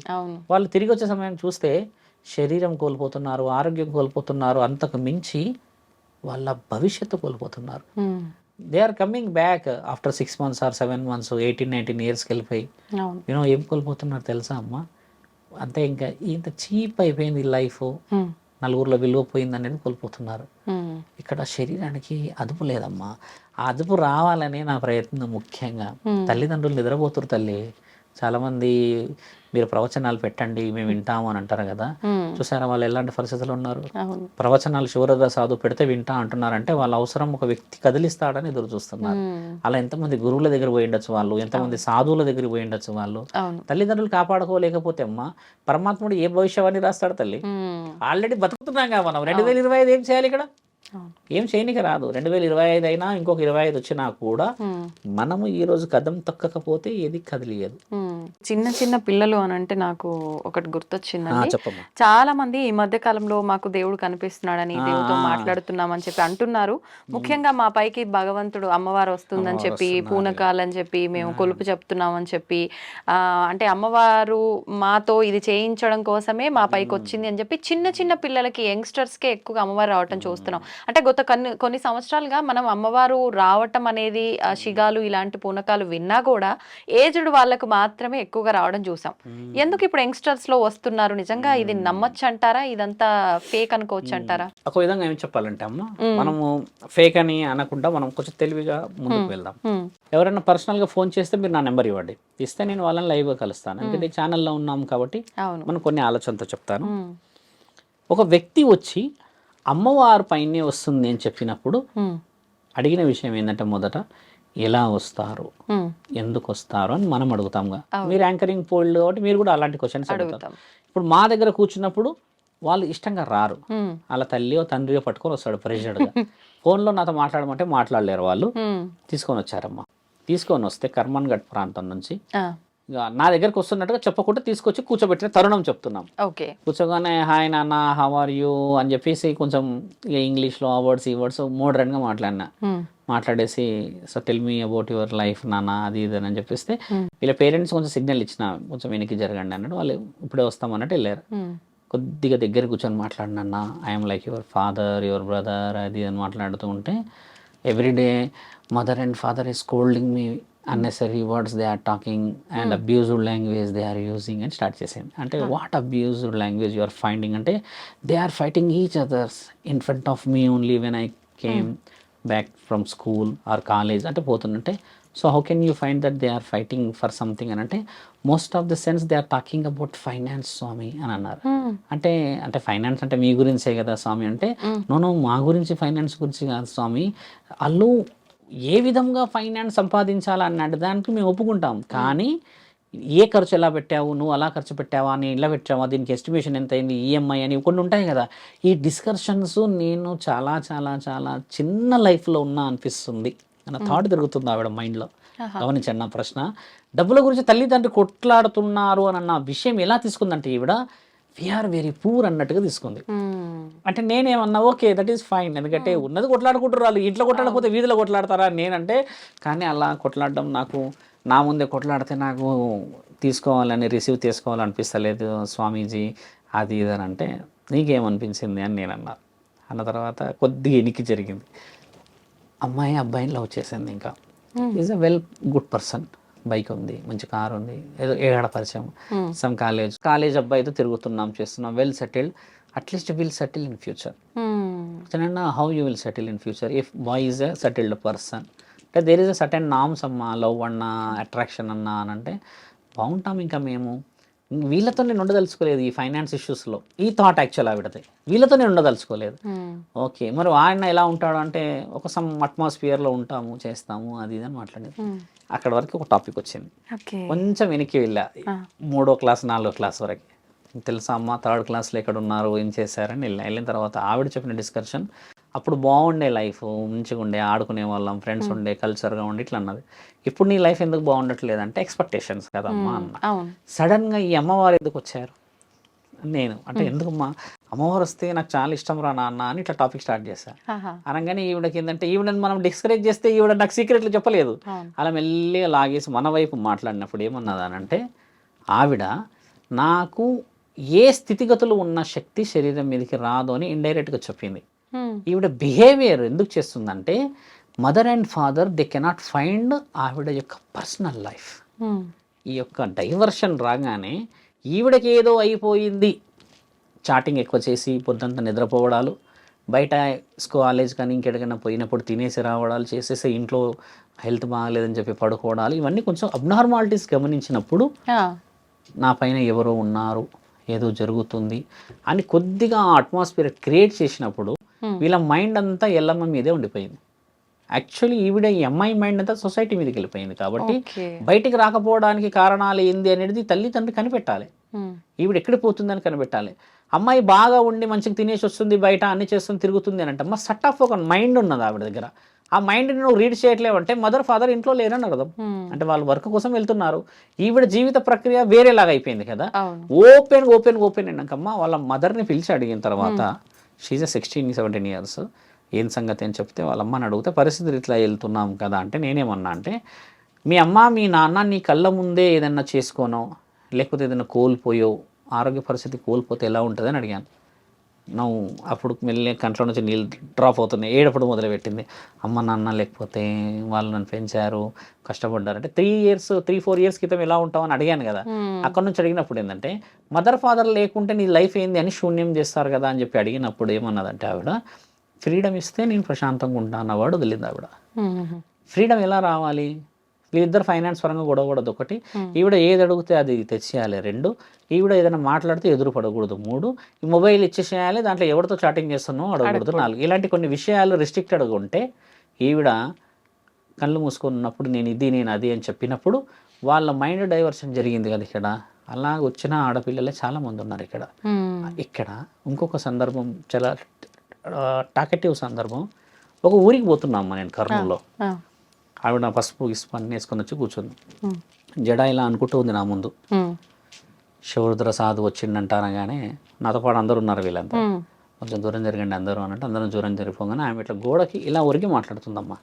వాళ్ళు తిరిగి వచ్చే సమయం చూస్తే శరీరం కోల్పోతున్నారు, ఆరోగ్యం కోల్పోతున్నారు, అంతకు మించి వాళ్ళ భవిష్యత్తు కోల్పోతున్నారు. They are coming back after 6 months or 7 months, 18-19 yearsకి వెళ్ళిపోయి ఏం కోల్పోతున్నారు తెలుసా అమ్మ? అంతే, ఇంకా ఇంత చీప్ అయిపోయింది లైఫ్, నలుగురిలో విలువ పోయింది అనేది కోల్పోతున్నారు. ఇక్కడ శరీరానికి అదుపు లేదమ్మా. ఆ అదుపు రావాలనే నా ప్రయత్నం. ముఖ్యంగా తల్లిదండ్రులు నిద్రపోతురు తల్లి. చాలామంది మీరు ప్రవచనాలు పెట్టండి మేము వింటాము అని అంటారు కదా, చూసారా వాళ్ళు ఎలాంటి పరిస్థితులు ఉన్నారు? ప్రవచనాలు శివరద సాధు పెడితే వింటా అంటున్నారంటే వాళ్ళ అవసరం ఒక వ్యక్తి కదిలిస్తాడని ఎదురు చూస్తున్నారు. అలా ఎంతమంది గురువుల దగ్గర పోయి ఉండొచ్చు వాళ్ళు, ఎంతమంది సాధువుల దగ్గర పోయి ఉండొచ్చు వాళ్ళు. తల్లిదండ్రులు కాపాడుకోలేకపోతే అమ్మా పరమాత్ముడు ఏ భవిష్యవాణి రాస్తాడు తల్లి? ఆల్రెడీ బతుకుతున్నాం కదా మనం. 2025 ఏం చేయాలి ఇక్కడ? ఏం చేయనికి రాదు. 2025 అయినా ఇంకొక 25 వచ్చినా కూడా మనము ఈ రోజు కదం తొక్కకపోతే ఏది కదిలియదు. చిన్న చిన్న పిల్లలు అని అంటే నాకు ఒకటి గుర్తొచ్చిందండి. చెప్పమ్మా. చాలా మంది ఈ మధ్య కాలంలో మాకు దేవుడు కనిపిస్తున్నాడని, దేవుడితో మాట్లాడుతున్నామని చెప్పి అంటున్నారు. ముఖ్యంగా మా పైకి భగవంతుడు అమ్మవారు వస్తుందని చెప్పి, పూనకాలని చెప్పి, మేము కొలుపు చెప్తున్నామని చెప్పి, అంటే అమ్మవారు మాతో ఇది చేయించడం కోసమే మా పైకి వచ్చింది అని చెప్పి చిన్న చిన్న పిల్లలకి, యంగ్స్టర్స్కే ఎక్కువగా అమ్మవారు రావటం చూస్తున్నాం. అంటే గత కొన్ని సంవత్సరాలుగా మనం అమ్మవారు రావటం అనేది, శిగాలు ఇలాంటి పూనకాలు విన్నా కూడా ఏజ్డ్ వాళ్ళకు మాత్రమే ఎక్కువగా రావడం చూసాం. ఎందుకు ఇప్పుడు యంగ్స్టర్స్ లో వస్తున్నారు? నిజంగా ఇది నమ్మొచ్చు అంటారా? ఇదంతా ఫేక్ అనుకోవచ్చు అంటారా? ఒక విధంగా ఏం చెప్పాలంటే అమ్మ, మనము ఫేక్ అని అనకుండా మనం కొంచెం తెలివిగా ముందుకు వెళ్దాం. ఎవరైనా పర్సనల్ గా ఫోన్ చేస్తే మీరు నా నెంబర్ ఇవ్వండి, ఇస్తే నేను వాళ్ళని లైవ్ గా కలుస్తాను. ఎందుకంటే ఛానల్లో ఉన్నాం కాబట్టి మనం కొన్ని ఆలోచనతో చెప్తాను. ఒక వ్యక్తి వచ్చి అమ్మవారి పైనే వస్తుంది అని చెప్పినప్పుడు అడిగిన విషయం ఏంటంటే, మొదట ఎలా వస్తారు, ఎందుకు వస్తారు అని మనం అడుగుతాంగా. మీరు యాంకరింగ్ పోల్డ్ కాబట్టి మీరు కూడా అలాంటి క్వశ్చన్స్ అడుగుతారు. ఇప్పుడు మా దగ్గర కూర్చున్నప్పుడు వాళ్ళు ఇష్టంగా రారు, వాళ్ళ తల్లియో తండ్రియో పట్టుకొని వస్తాడు ప్రెషర్డ్గా. ఫోన్లో నాతో మాట్లాడమంటే మాట్లాడలేరు వాళ్ళు. తీసుకొని వచ్చారమ్మా. తీసుకొని వస్తే కర్మన్ ఘట్ ప్రాంతం నుంచి నా దగ్గరకు వస్తున్నట్టుగా చెప్పకుండా తీసుకొచ్చి కూర్చోబెట్టిన తరుణం చెప్తున్నాం. కూర్చోగానే హాయ్ నాన్న, హౌ ఆర్ యూ అని చెప్పేసి కొంచెం ఇంగ్లీష్లో ఆ వర్డ్స్ ఈ వర్డ్స్ మోడర్న్గా మాట్లాడినా. మాట్లాడేసి so tell me about your life నాన్న, అది ఇది అని చెప్పేస్తే వీళ్ళ పేరెంట్స్ కొంచెం సిగ్నల్ ఇచ్చిన, కొంచెం వెనక్కి జరగండి అన్నట్టు. వాళ్ళు ఇప్పుడే వస్తామన్నట్టు వెళ్ళారు. కొద్దిగా దగ్గర కూర్చొని మాట్లాడినన్న, I'm like your father, your brother, అది అని మాట్లాడుతూ ఉంటే everyday mother and father is scolding me, unnecessary words they are talking and abusive language they are using and start చేసాను. అంటే what abusive language you are finding అంటే they are fighting each others in front of me only when I came back from school or college అంటే పోతుందంటే, so how can you find that they are fighting for something అని అంటే most of the sense they are talking about finance స్వామి అని అన్నారు. అంటే finance అంటే మీ గురించే కదా స్వామి అంటే, నో మా గురించి ఫైనాన్స్ గురించి కాదు స్వామి, వాళ్ళు ఏ విధంగా ఫైనాన్స్ సంపాదించాలన్నాడు దానికి మేము ఒప్పుకుంటాం. కానీ ఏ ఖర్చు ఎలా పెట్టావు, నువ్వు అలా ఖర్చు పెట్టావా, అని ఇలా పెట్టావా, దీనికి ఎస్టిమేషన్ ఎంత అయింది, ఈఎంఐ అని కొన్ని ఉంటాయి కదా. ఈ డిస్కషన్స్ నేను చాలా చాలా చాలా చిన్న లైఫ్లో ఉన్నా అనిపిస్తుంది అన్న థాట్ తిరుగుతుంది ఆవిడ మైండ్లో. గమనించండి నా ప్రశ్న. డబ్బుల గురించి తల్లిదండ్రులు కొట్లాడుతున్నారు అన్న విషయం ఎలా తీసుకుందంటే ఈవిడ వీఆర్ వెరీ పూర్ అన్నట్టుగా తీసుకుంది. అంటే నేనేమన్నా ఓకే దట్ ఈస్ ఫైన్, ఎందుకంటే ఉన్నది కొట్లాడుకుంటారు వాళ్ళు, ఇంట్లో కొట్లాడకపోతే వీధిలో కొట్లాడతారా నేనంటే. కానీ అలా కొట్లాడడం నాకు, నా ముందే కొట్లాడితే నాకు తీసుకోవాలని, రిసీవ్ చేసుకోవాలనిపిస్తలేదు స్వామీజీ, అది ఇది అని అంటే నీకేమనిపించింది అని నేను అన్నా. అన్న తర్వాత కొద్దిగా ఎనికి జరిగింది. అమ్మాయి అబ్బాయిని లవ్ చేసింది. ఇంకా is a well good person, bike ఉంది, మంచి కార్ ఉంది, ఏదో ఏడ పరిచయం, సమ్ కాలేజ్ అబ్బాయితో తిరుగుతున్నాం, చేస్తున్నాం, well settled. At least will settle in future. How you will settle in future if boy is a settled person? అంటే there is a certain norms అమ్మా, లవ్ అన్నా, అట్రాక్షన్ అన్నా అని అంటే బాగుంటాం ఇంకా మేము. వీళ్ళతో నేను ఉండదలుచుకోలేదు ఈ ఫైనాన్స్ ఇష్యూస్లో. ఈ థాట్ యాక్చువల్ ఆవిడది, వీళ్ళతో నేను ఉండదలుచుకోలేదు. ఓకే, మరి ఆయన ఎలా ఉంటాడు అంటే ఒక సమ్ అట్మాస్ఫియర్లో ఉంటాము, చేస్తాము, అది ఇది అని మాట్లాడేది. అక్కడ వరకు ఒక టాపిక్ వచ్చింది. కొంచెం వెనక్కి వెళ్ళా, 3వ క్లాస్ 4వ క్లాస్ వరకు. తెలుసా అమ్మ 3rd క్లాస్లో ఎక్కడ ఉన్నారు, ఏం చేశారని వెళ్ళిన తర్వాత ఆవిడ చెప్పిన డిస్కషన్, అప్పుడు బాగుండే లైఫ్, మంచిగా ఉండే, ఆడుకునే వాళ్ళం, ఫ్రెండ్స్ ఉండే, కల్చర్గా ఉండే, ఇట్లా అన్నది. ఇప్పుడు నీ లైఫ్ ఎందుకు బాగుండట్లేదు అంటే ఎక్స్పెక్టేషన్స్ కదమ్మా అన్న. సడన్గా ఈ అమ్మవారు ఎందుకు వచ్చారు నేను అంటే, ఎందుకమ్మా అమ్మవారు వస్తే నాకు చాలా ఇష్టం రా నాన్న అని ఇట్లా టాపిక్ స్టార్ట్ చేశాను. అనగానే ఈవిడకి ఏంటంటే, ఈవిడని మనం డిస్కరేజ్ చేస్తే ఈవిడ నాకు సీక్రెట్లు చెప్పలేదు. అలా మెల్లిగా లాగేసి మన వైపు మాట్లాడినప్పుడు ఏమన్నదానంటే, ఆవిడ నాకు ఏ స్థితిగతులు ఉన్న శక్తి శరీరం మీదకి రాదు అని ఇండైరెక్ట్గా చెప్పింది. ఈవిడ బిహేవియర్ ఎందుకు చేస్తుందంటే, mother and father they cannot find ఆవిడ యొక్క పర్సనల్ లైఫ్. ఈ యొక్క డైవర్షన్ రాగానే ఈవిడకి ఏదో అయిపోయింది, చాటింగ్ ఎక్కువ చేసి పొద్దుంతా నిద్రపోవడాలు, బయట కాలేజ్ కానీ ఇంకెక్కడికైనా పోయినప్పుడు తినేసి రావడాలు చేసేసి ఇంట్లో హెల్త్ బాగాలేదని చెప్పి పడుకోవడాలు, ఇవన్నీ కొంచెం అబ్నార్మాలిటీస్ గమనించినప్పుడు నా పైన ఎవరో ఉన్నారు, ఏదో జరుగుతుంది అని కొద్దిగా అట్మాస్ఫియర్ క్రియేట్ చేసినప్పుడు వీళ్ళ మైండ్ అంతా ఎల్లమ్మ మీదే ఉండిపోయింది. యాక్చువల్లీ ఈవిడ ఈ అమ్మాయి మైండ్ అంతా సొసైటీ మీదకి వెళ్ళిపోయింది. కాబట్టి బయటికి రాకపోవడానికి కారణాలు ఏంది అనేది తల్లిదండ్రులు కనిపెట్టాలి. ఈవిడ ఎక్కడ పోతుందని కనిపెట్టాలి. అమ్మాయి బాగా ఉండి మంచిగా తినేసి వస్తుంది, బయట అన్ని చేస్తుంది, తిరుగుతుంది అని అంటే అమ్మ సట్ ఆఫ్ ఒక మైండ్ ఉన్నది ఆవిడ దగ్గర. ఆ మైండ్ని నువ్వు రీడ్ చేయట్లేవు అంటే మదర్ ఫాదర్ ఇంట్లో లేరని అర్థం. అంటే వాళ్ళు వర్క్ కోసం వెళ్తున్నారు. ఈవిడ జీవిత ప్రక్రియ వేరేలాగా అయిపోయింది కదా. ఓపెన్ అన్నాకమ్మ వాళ్ళ మదర్ని పిలిచి అడిగిన తర్వాత, షీజ్ 16-17 years, ఏం సంగతి అని చెప్తే వాళ్ళ అమ్మని అడిగితే పరిస్థితులు ఇట్లా వెళ్తున్నాం కదా అంటే, నేనేమన్నా అంటే, మీ అమ్మ మీ నాన్న నీ కళ్ళ ముందే ఏదన్నా చేసుకోనో లేకపోతే ఏదైనా కోల్పోయో, ఆరోగ్య పరిస్థితి కోల్పోతే ఎలా ఉంటుంది అని అడిగాను. నువ్వు అప్పుడు మెల్లి కంట్లో నుంచి నీళ్ళు డ్రాప్ అవుతున్నాయి, ఏడప్పుడు మొదలుపెట్టింది. అమ్మ నాన్న లేకపోతే వాళ్ళు నన్ను పెంచారు, కష్టపడ్డారు అంటే 3-4 years క్రితం ఎలా ఉంటావు అని అడిగాను కదా. అక్కడ నుంచి అడిగినప్పుడు ఏంటంటే, మదర్ ఫాదర్ లేకుంటే నీ లైఫ్ ఏంది అని శూన్యం చేస్తారు కదా అని చెప్పి అడిగినప్పుడు ఏమన్నదంటే ఆవిడ, ఫ్రీడమ్ ఇస్తే నేను ప్రశాంతంగా ఉంటాను అన్నవాడు వదిలింది ఆవిడ. ఫ్రీడమ్ ఎలా రావాలి? వీళ్ళిద్దరు ఫైనాన్స్ పరంగా గొడవకూడదు ఒకటి, ఈవిడ ఏది అడిగితే అది తెచ్చేయాలి 2, ఈవిడ ఏదైనా మాట్లాడితే ఎదురు పడకూడదు 3, ఈ మొబైల్ ఇచ్చేసేయాలి, దాంట్లో ఎవరితో చాటింగ్ చేస్తున్నావు అడగకూడదు 4. ఇలాంటి కొన్ని విషయాలు రిస్ట్రిక్టెడ్గా ఉంటే ఈవిడ కళ్ళు మూసుకున్నప్పుడు నేను ఇది నేను అది అని చెప్పినప్పుడు వాళ్ళ మైండ్ డైవర్షన్ జరిగింది కదా ఇక్కడ. అలా వచ్చిన ఆడపిల్లలే చాలామంది ఉన్నారు ఇక్కడ. ఇక్కడ ఇంకొక సందర్భం, చాలా టాకెటివ్ సందర్భం. ఒక ఊరికి పోతున్నామ్మా నేను కర్నూలులో. ఆవిడ పసుపు గిసుపు అన్నీ వేసుకొని వచ్చి కూర్చుంది. జడ ఇలా అనుకుంటూ ఉంది నా ముందు. శివరుద్ర సాధు వచ్చిండంట అనగానే నాతో పాటు అందరూ ఉన్నారు, వీళ్ళంతా కొంచెం దూరం జరగండి అందరూ అన్నట్టు అందరం దూరం జరిగిపోగానే ఆమె ఇట్లా గోడకి ఇలా ఒరిగి మాట్లాడుతుందమ్మా.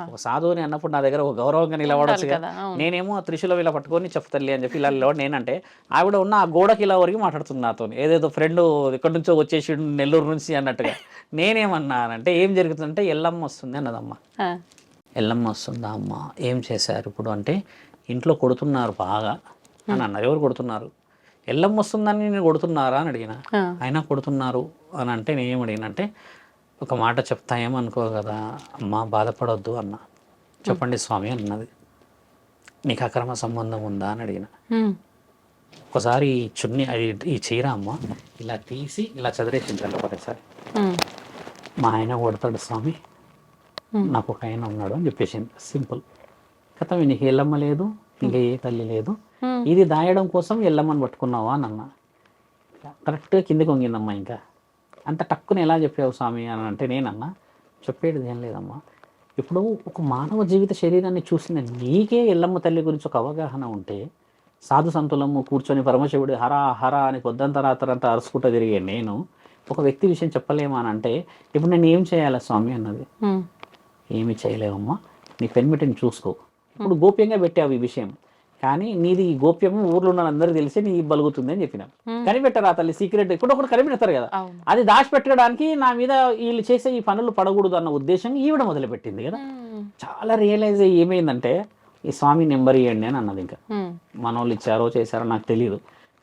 ఒక సాధువుని అన్నప్పుడు నా దగ్గర ఒక గౌరవంగా నిలబడచ్చు కదా. నేనేమో త్రిశూలం ఇలా పట్టుకొని చెప్తల్లి అని చెప్పి ఇలా నిలబడి, నేనంటే ఆవిడ ఉన్న ఆ గోడకి ఇలా ఒరిగి మాట్లాడుతుంది నాతో. ఏదేదో ఫ్రెండ్ ఎక్కడి నుంచో వచ్చేసి నెల్లూరు నుంచి అన్నట్టుగా. నేనేమన్నానంటే, ఏం జరుగుతుందంటే ఎల్లమ్మ వస్తుంది అన్నదమ్మా. ఎల్లమ్మ వస్తుందా అమ్మ, ఏం చేశారు ఇప్పుడు అంటే, ఇంట్లో కొడుతున్నారు బాగా అని అన్నారు. ఎవరు కొడుతున్నారు? ఎల్లమ్మ వస్తుందని నేను కొడుతున్నారా అని అడిగిన. అయినా కొడుతున్నారు అని అంటే నేనేం అడిగినంటే, ఒక మాట చెప్తా ఏమనుకో కదా అమ్మ, బాధపడొద్దు అన్న. చెప్పండి స్వామి అన్నది. నీకు అక్రమ సంబంధం ఉందా అని అడిగిన. ఒకసారి ఈ చున్ని ఈ చీర అమ్మ ఇలా తీసి ఇలా చదివేసింది ఒకసారి. మా ఆయన కొడతాడు స్వామి, నాకు ఒక ఆయన ఉన్నాడు అని చెప్పేసింది. సింపుల్ కథ. నీకు ఎల్లమ్మ లేదు, ఇంకా ఏ తల్లి లేదు, ఇది దాయడం కోసం ఎల్లమ్మని పట్టుకున్నావా అని అన్న. కరెక్ట్గా కిందకి వంగిందమ్మా. ఇంకా అంత టక్కుని ఎలా చెప్పావు స్వామి అని అంటే, నేనన్నా చెప్పేది ఏం లేదమ్మా, ఇప్పుడు ఒక మానవ జీవిత శరీరాన్ని చూసిన నీకే ఎల్లమ్మ తల్లి గురించి ఒక అవగాహన ఉంటే, సాధు సంతులము కూర్చొని పరమశివుడు హరా హరా అని పొద్దంతా రాత్రంతా అరుచుకుంటూ తిరిగే నేను ఒక వ్యక్తి విషయం చెప్పలేమా అని అంటే, ఇప్పుడు నేను ఏం చేయాలా స్వామి అన్నది. ఏమి చేయలేవమ్మా, నీ పెన్మిటిని చూసుకో. ఇప్పుడు గోప్యంగా పెట్టావు ఈ విషయం, కానీ నీది ఈ గోప్యము ఊర్లో ఉన్న అందరూ తెలిసి నీ బలుగుతుంది అని చెప్పిన. కనిపెట్టారు ఆ తల్లి సీక్రెట్, ఇప్పుడు ఒకటి కనిపెడతారు కదా. అది దాచిపెట్టడానికి నా మీద వీళ్ళు చేసే ఈ పనులు పడకూడదు అన్న ఉద్దేశం ఈవిడ మొదలుపెట్టింది కదా. చాలా రియలైజ్ అయ్యి ఏమైందంటే, ఈ స్వామి నెంబర్ ఇవ్వండి అని అన్నది. ఇంకా మన వాళ్ళు ఇచ్చారో చేశారో నాకు తెలియదు.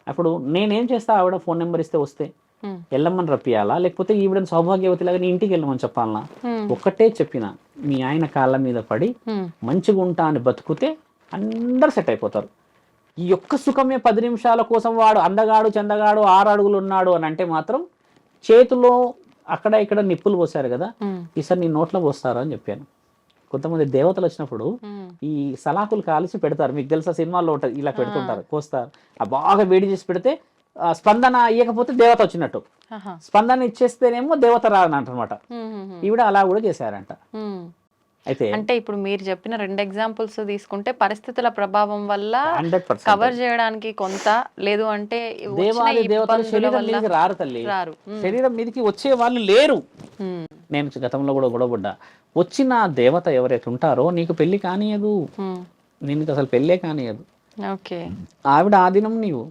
అప్పుడు నేనేం చేస్తా, ఆవిడ ఫోన్ నెంబర్ ఇస్తే వస్తే ఎల్లమ్మని రప్పియాలా, లేకపోతే ఈవిడని సౌభాగ్యవతిలాగా నీ ఇంటికి వెళ్ళమని చెప్పాలనా? ఒక్కటే చెప్పిన, మీ ఆయన కాళ్ళ మీద పడి మంచిగా ఉంటా అని బతుకుతే అందరు సెట్ అయిపోతారు. ఈ యొక్క సుఖమే 10 నిమిషాల కోసం వాడు అందగాడు చందగాడు 6 అడుగులు ఉన్నాడు అని అంటే మాత్రం చేతిలో అక్కడ ఇక్కడ నిప్పులు పోసారు కదా, ఈసారి నీ నోట్లో పోస్తారు అని చెప్పాను. కొంతమంది దేవతలు వచ్చినప్పుడు ఈ సలాకులు కాల్చి పెడతారు, మీకు తెలుసా సినిమాల్లో ఉంటుంది, ఇలా పెడుతుంటారు, కోస్తారు. ఆ బాగా వేడి చేసి పెడితే స్పందన ఇవ్వకపోతే దేవత వచ్చినట్టు, స్పందన ఇచ్చేస్తేనేమో దేవత రానమాట. ఈవిడ అలా కూడా చేశారంట. అయితే అంటే ఇప్పుడు మీరు చెప్పిన 2 ఎగ్జాంపుల్స్ తీసుకుంటే పరిస్థితుల ప్రభావం వల్ల 100% కవర్ చేయడానికి కొంత, లేదు అంటే వచ్చిన దేవాది దేవతలు ఇబ్బందుల శరీరం వల్ల మీదకి రారు తల్లి, రారు. శరీరం మీదకి వచ్చే వాళ్ళు లేరు. నేను గతంలో కూడా గొడవపడ్డా, వచ్చిన దేవత ఎవరైతే ఉంటారో నీకు పెళ్లి కానియదు, నీకు అసలు పెళ్ళే కానియదు. ఓకే, ఆవిడ ఆ దినం నీవు.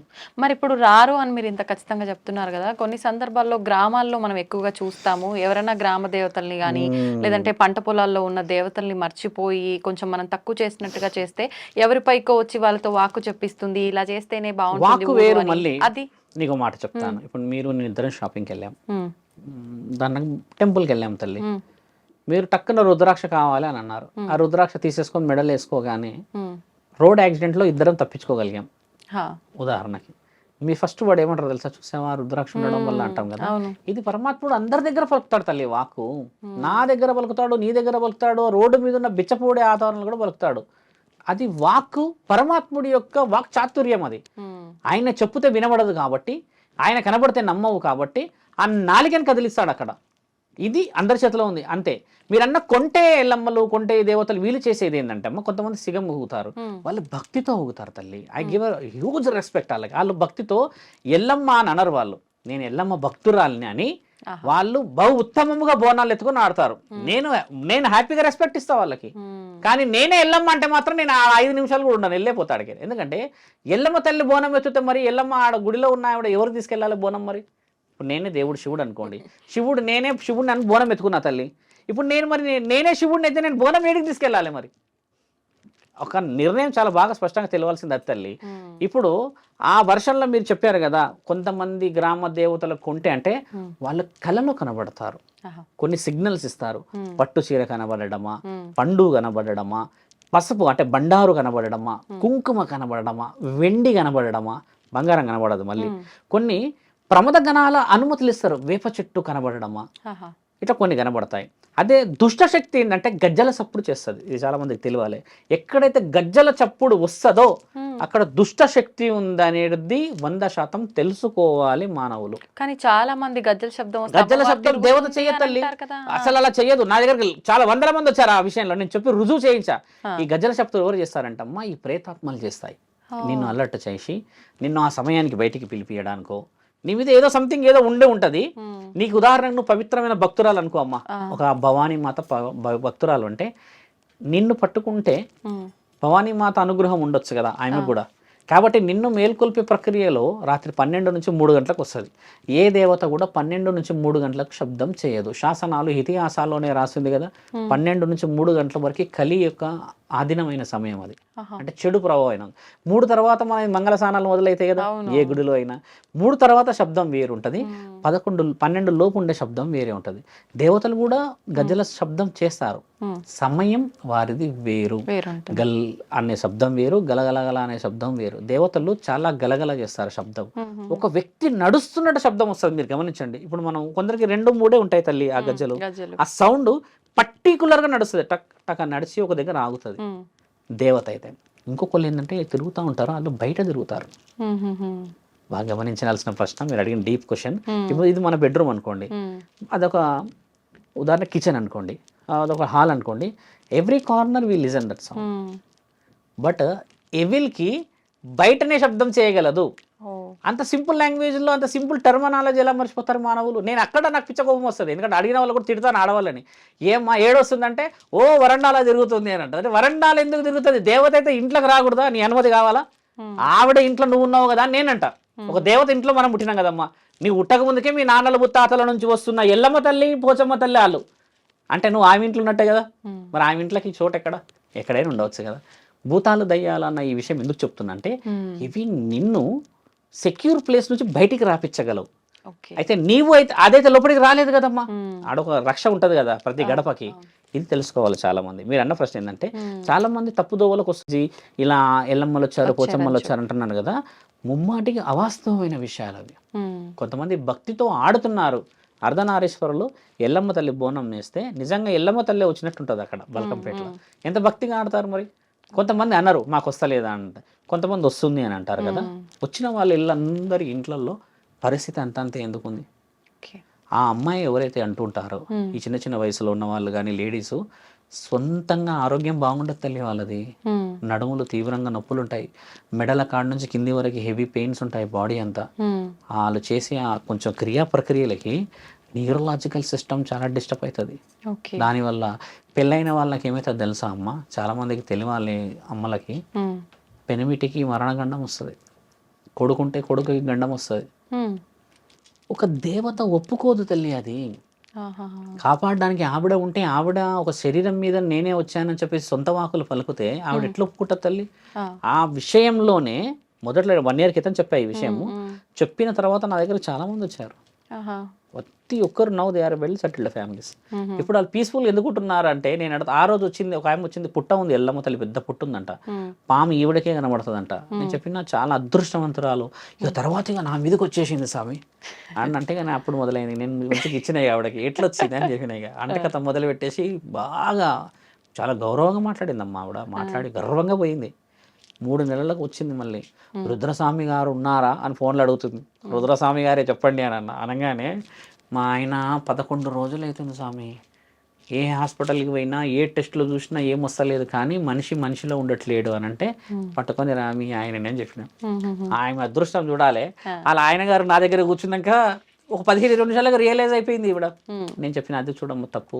మరి ఇప్పుడు రారు అని మీరు ఇంత ఖచ్చితంగా చెప్తున్నారు కదా, కొన్ని సందర్భాల్లో గ్రామాల్లో మనం ఎక్కువగా చూస్తాము, ఎవరైనా గ్రామ దేవతల్ని కానీ లేదంటే పంట పొలాల్లో ఉన్న దేవతల్ని మర్చిపోయి కొంచెం మనం తక్కువ చేసినట్టుగా చేస్తే ఎవరిపైకో వచ్చి వాళ్ళతో వాక్కు చెప్పిస్తుంది, ఇలా చేస్తేనే బాగుంటుంది వాక్కు వేరు. మళ్ళీ అది నీకు మాట చెప్తాను. ఇప్పుడు మీరు నేను ఇద్దరం షాపింగ్కి వెళ్ళాం, దాన్ని టెంపుల్కి వెళ్ళాం తల్లి, మీరు టక్కున రుద్రాక్ష కావాలి అని అన్నారు. ఆ రుద్రాక్ష తీసేసుకొని మెడల్ వేసుకోగానే రోడ్ యాక్సిడెంట్లో ఇద్దరం తప్పించుకోగలిగాం. ఉదాహరణకి మీ ఫస్ట్ వర్డ్ ఏమంటారు తెలుసా, చూసావా రుద్రాక్ష ఉండడం వల్ల అంటాం కదా. ఇది పరమాత్ముడు అందరి దగ్గర పలుకుతాడు తల్లి వాక్కు, నా దగ్గర పలుకుతాడు, నీ దగ్గర పలుకుతాడు, రోడ్డు మీద ఉన్న బిచ్చపూడే ఆధారాలు కూడా పలుకుతాడు. అది వాక్కు పరమాత్ముడి యొక్క వాక్ చాతుర్యం. అది ఆయన చెప్పుతే వినబడదు కాబట్టి, ఆయన కనబడితే నమ్మవు కాబట్టి ఆ నాలికని కదిలిస్తాడు అక్కడ. ఇది అందరి చేతిలో ఉంది అంతే. మీరన్న కొంటే ఎల్లమ్మలు కొంటే దేవతలు వీళ్ళు చేసేది ఏంటంటే అమ్మ, కొంతమంది సిగం ఊగుతారు, వాళ్ళు భక్తితో ఊగుతారు తల్లి. ఐ గివ్ హ్యూజ్ రెస్పెక్ట్ వాళ్ళకి. వాళ్ళు భక్తితో ఎల్లమ్మ అని అనరు, వాళ్ళు నేను ఎల్లమ్మ భక్తురాలిని అని వాళ్ళు బహు ఉత్తమముగా బోనాలు ఎత్తుకొని ఆడతారు. నేను హ్యాపీగా రెస్పెక్ట్ ఇస్తా వాళ్ళకి. కానీ నేనే ఎల్లమ్మ అంటే మాత్రం నేను 5 నిమిషాలు కూడా ఉండను, వెళ్ళిపోతాడు. ఎందుకంటే ఎల్లమ్మ తల్లి బోనం ఎత్తుతే మరి ఎల్లమ్మ ఆడ గుడిలో ఉన్న ఆవిడ ఎవరు తీసుకెళ్ళాలి బోనం? మరి ఇప్పుడు నేనే దేవుడు శివుడు అనుకోండి, నేనే శివుడిని అని బోనం ఎత్తుకున్నా తల్లి. ఇప్పుడు నేనే శివుడిని అయితే నేను బోనం ఏడికి తీసుకెళ్ళాలి? మరి ఒక నిర్ణయం చాలా బాగా స్పష్టంగా తెలియాల్సింది అది తల్లి. ఇప్పుడు ఆ వర్షంలో మీరు చెప్పారు కదా, కొంతమంది గ్రామ దేవతలకు కొంటే అంటే వాళ్ళ కళలో కనబడతారు, కొన్ని సిగ్నల్స్ ఇస్తారు. పట్టు చీర కనబడడమా, పండు కనబడడమా, పసుపు అంటే బండారు కనబడడమా, కుంకుమ కనబడడమా, వెండి కనబడడమా, బంగారం కనబడదు. మళ్ళీ కొన్ని ప్రమద గణాల అనుమతులు ఇస్తారు, వేప చెట్టు కనబడడమా, ఇట్లా కొన్ని కనబడతాయి. అదే దుష్ట శక్తి ఏంటంటే గజ్జల చప్పుడు చేస్తుంది. ఇది చాలా మందికి తెలియాలి. ఎక్కడైతే గజ్జల చప్పుడు వస్తుందో అక్కడ దుష్ట శక్తి ఉందనేది 100% తెలుసుకోవాలి మానవులు. కానీ చాలా మంది గజ్జల శబ్దం దేవత చెయ్యతల్లి, అసలు అలా చెయ్యదు. నా దగ్గర చాలా వందల మంది వచ్చారు ఆ విషయంలో, నేను చెప్పి రుజువు చేయించా. ఈ గజ్జల శబ్దం ఎవరు చేస్తారంటమ్మా, ఈ ప్రేతాత్మలు చేస్తాయి. నిన్ను అలర్ట్ చేసి నిన్ను ఆ సమయానికి బయటికి పిలిపియడానికో, నీ మీద ఏదో సంథింగ్ ఏదో ఉంటది. నీకు ఉదాహరణకు నువ్వు పవిత్రమైన భక్తురాలు అనుకో అమ్మ, ఒక భవానీ మాత భక్తురాలు అంటే నిన్ను పట్టుకుంటే భవానీ మాత అనుగ్రహం ఉండొచ్చు కదా ఆమె కూడా. కాబట్టి నిన్ను మేల్కొల్పే ప్రక్రియలో రాత్రి 12 నుంచి 3 గంటలకు వస్తుంది. ఏ దేవత కూడా 12 నుంచి 3 గంటలకు శబ్దం చేయదు. శాసనాలు ఇతిహాసాల్లోనే రాసింది కదా, 12 నుంచి 3 గంటల వరకు కలి యొక్క ఆధీనమైన సమయం అది. అంటే చెడు ప్రభావం. 3 తర్వాత మన మంగళ స్నానాలు మొదలైతాయి కదా ఏ గుడిలో అయినా. 3 తర్వాత శబ్దం వేరు ఉంటుంది, 12 లోపు ఉండే శబ్దం వేరే ఉంటుంది. దేవతలు కూడా గజ్జల శబ్దం చేస్తారు, సమయం వారిది వేరు. గల్ అనే శబ్దం వేరు, గలగలగల అనే శబ్దం వేరు. దేవతలు చాలా గలగల చేస్తారు శబ్దం. ఒక వ్యక్తి నడుస్తున్నట్టు శబ్దం వస్తుంది, మీరు గమనించండి. ఇప్పుడు మనం కొందరికి 2-3 ఉంటాయి తల్లి ఆ గజ్జలు. ఆ సౌండ్ పర్టికులర్ గా నడుస్తుంది, టక్ టక్ నడిచి ఒక దగ్గర ఆగుతుంది. దేవత అయితే ఇంకొకళ్ళు ఏంటంటే తిరుగుతూ ఉంటారు, వాళ్ళు బయట తిరుగుతారు. బాగా గమనించాల్సిన ప్రశ్న మీరు అడిగిన డీప్ క్వశ్చన్. ఇప్పుడు ఇది మన బెడ్రూమ్ అనుకోండి, అదొక ఉదాహరణ కిచెన్ అనుకోండి, అదొక హాల్ అనుకోండి. Every corner we listen that sound. But ఎవిల్కి బయటనే శబ్దం చేయగలదు. అంత సింపుల్ లాంగ్వేజ్లో అంత సింపుల్ టర్మినాలజీ ఎలా మర్చిపోతారు మానవులు? నేను అక్కడ నాకు పిచ్చ కోపం వస్తుంది, ఎందుకంటే అడిగిన వాళ్ళు కూడా తిడతాను ఆడవాళ్ళని. ఏమా ఏడొస్తుందంటే ఓ వరండాలా తిరుగుతుంది అని అంటే, వరండాలు ఎందుకు తిరుగుతుంది? దేవత అయితే ఇంట్లోకి రాకూడదా? నీ అనుమతి కావాలా? ఆవిడ ఇంట్లో నువ్వు ఉన్నావు కదా నేనంట. ఒక దేవత ఇంట్లో మనం పుట్టినాం కదమ్మా. నీవు ఉట్టక ముందుకే మీ నాన్నల ముత్తాతల నుంచి వస్తున్న ఎల్లమ్మ తల్లి పోచమ్మ తల్లి వాళ్ళు అంటే నువ్వు ఆమె ఇంట్లో ఉన్నట్టే కదా. మరి ఆమె ఇంట్లోకి చోటు ఎక్కడైనా ఉండవచ్చు కదా. భూతాలు దయ్యాలన్న ఈ విషయం ఎందుకు చెప్తున్నా అంటే, ఇవి నిన్ను సెక్యూర్ ప్లేస్ నుంచి బయటికి రాపించగలవు. ఓకే. అయితే నీవు అయితే అదైతే లోపలికి రాలేదు కదమ్మా, ఆడొక రక్ష ఉంటుంది కదా ప్రతి గడపకి. ఇది తెలుసుకోవాలి చాలా మంది. మీరు అన్న ప్రశ్న ఏంటంటే చాలా మంది తప్పుదోవలకు వస్తుంది, ఇలా ఎల్లమ్మలు వచ్చారు పోచమ్మలు వచ్చారు అంటున్నాను కదా, ముమ్మాటికి అవాస్తవమైన విషయాలు అవి. కొంతమంది భక్తితో ఆడుతున్నారు. అర్ధనారీశ్వరులు ఎల్లమ్మ తల్లి బోనం నేస్తే నిజంగా ఎల్లమ్మ తల్లి వచ్చినట్టు ఉంటుంది అక్కడ బల్కంపేటలో. ఎంత భక్తిగా ఆడతారు మరి. కొంతమంది అన్నారు మాకు వస్తలేదా అంటే, కొంతమంది వస్తుంది అని అంటారు కదా. వచ్చిన వాళ్ళ ఇళ్ళందరి ఇంట్లలో పరిస్థితి అంతంతే ఎందుకుంది. ఆ అమ్మాయి ఎవరైతే అంటుంటారో ఈ చిన్న చిన్న వయసులో ఉన్న వాళ్ళు కానీ లేడీస్, సొంతంగా ఆరోగ్యం బాగుండదు తల్లి వాళ్ళది. నడుములు తీవ్రంగా నొప్పులు ఉంటాయి, మెడల కాడ నుంచి కింది వరకు హెవీ పెయిన్స్ ఉంటాయి బాడీ అంతా. వాళ్ళు చేసే ఆ కొంచెం క్రియా ప్రక్రియలకి న్యూరలాజికల్ సిస్టమ్ చాలా డిస్టర్బ్ అవుతుంది. దానివల్ల పెళ్ళైన వాళ్ళకి ఏమవుతుంది తెలుసా అమ్మ, చాలా మందికి తెలియాలి అమ్మలకి, పెనిమిటికి మరణగండం వస్తుంది, కొడుకుంటే కొడుకుకి గండం వస్తుంది. ఒక దేవత ఒప్పుకోదు తల్లి అది. కాపాడడానికి ఆవిడ ఉంటే, ఆవిడ ఒక శరీరం మీద నేనే వచ్చానని చెప్పేసి సొంత వాకులు పలుకుతే ఆవిడ ఎట్లా ఒప్పుకుంటుంది తల్లి. ఆ విషయంలోనే మొదట్లో 1 year క్రితం చెప్పా ఈ విషయము. చెప్పిన తర్వాత నా దగ్గర చాలా మంది వచ్చారు. ప్రతి ఒక్కరు now they are well settled families. ఇప్పుడు వాళ్ళు పీస్ఫుల్ ఎందుకు ఉంటున్నారు అంటే, నేను అడుగుతా, ఆ రోజు వచ్చింది ఒక ఆమె వచ్చింది, పుట్ట ఉంది, ఎల్లమ్మ తల్లి పెద్ద పుట్టు ఉందంట, పాము ఈవిడకే కనబడుతుందంట. నేను చెప్పిన చాలా అదృష్టవంతురాలు, ఇక తర్వాత ఇక నా మీదకి వచ్చేసింది స్వామి అని అంటే, కానీ అప్పుడు మొదలైంది. నేను మంచిగా ఇచ్చినాయి ఆవిడకి, ఎట్లా వచ్చింది అని చెప్పిన. ఇక అంటే కథ మొదలు పెట్టేసి బాగా చాలా గౌరవంగా మాట్లాడిందమ్మా ఆవిడ. మాట్లాడి గర్వంగా పోయింది. 3 నెలలకు వచ్చింది మళ్ళీ. రుద్రస్వామి గారు ఉన్నారా అని ఫోన్లో అడుగుతుంది. రుద్రస్వామి గారే చెప్పండి అని అనగానే, మా ఆయన 11 రోజులు అవుతుంది స్వామి, ఏ హాస్పిటల్కి పోయినా ఏ టెస్టులు చూసినా ఏం వస్తలేదు, కానీ మనిషిలో ఉండట్లేడు అని అంటే, పట్టుకొని రా మీ ఆయనని అని చెప్పిన. ఆయన అదృష్టం చూడాలి. అలా ఆయన గారు నా దగ్గర కూర్చున్నాక ఒక 15-20 నిమిషాలకు రియలైజ్ అయిపోయింది ఈవిడ. నేను చెప్పిన అది చూడమ్మ తప్పు,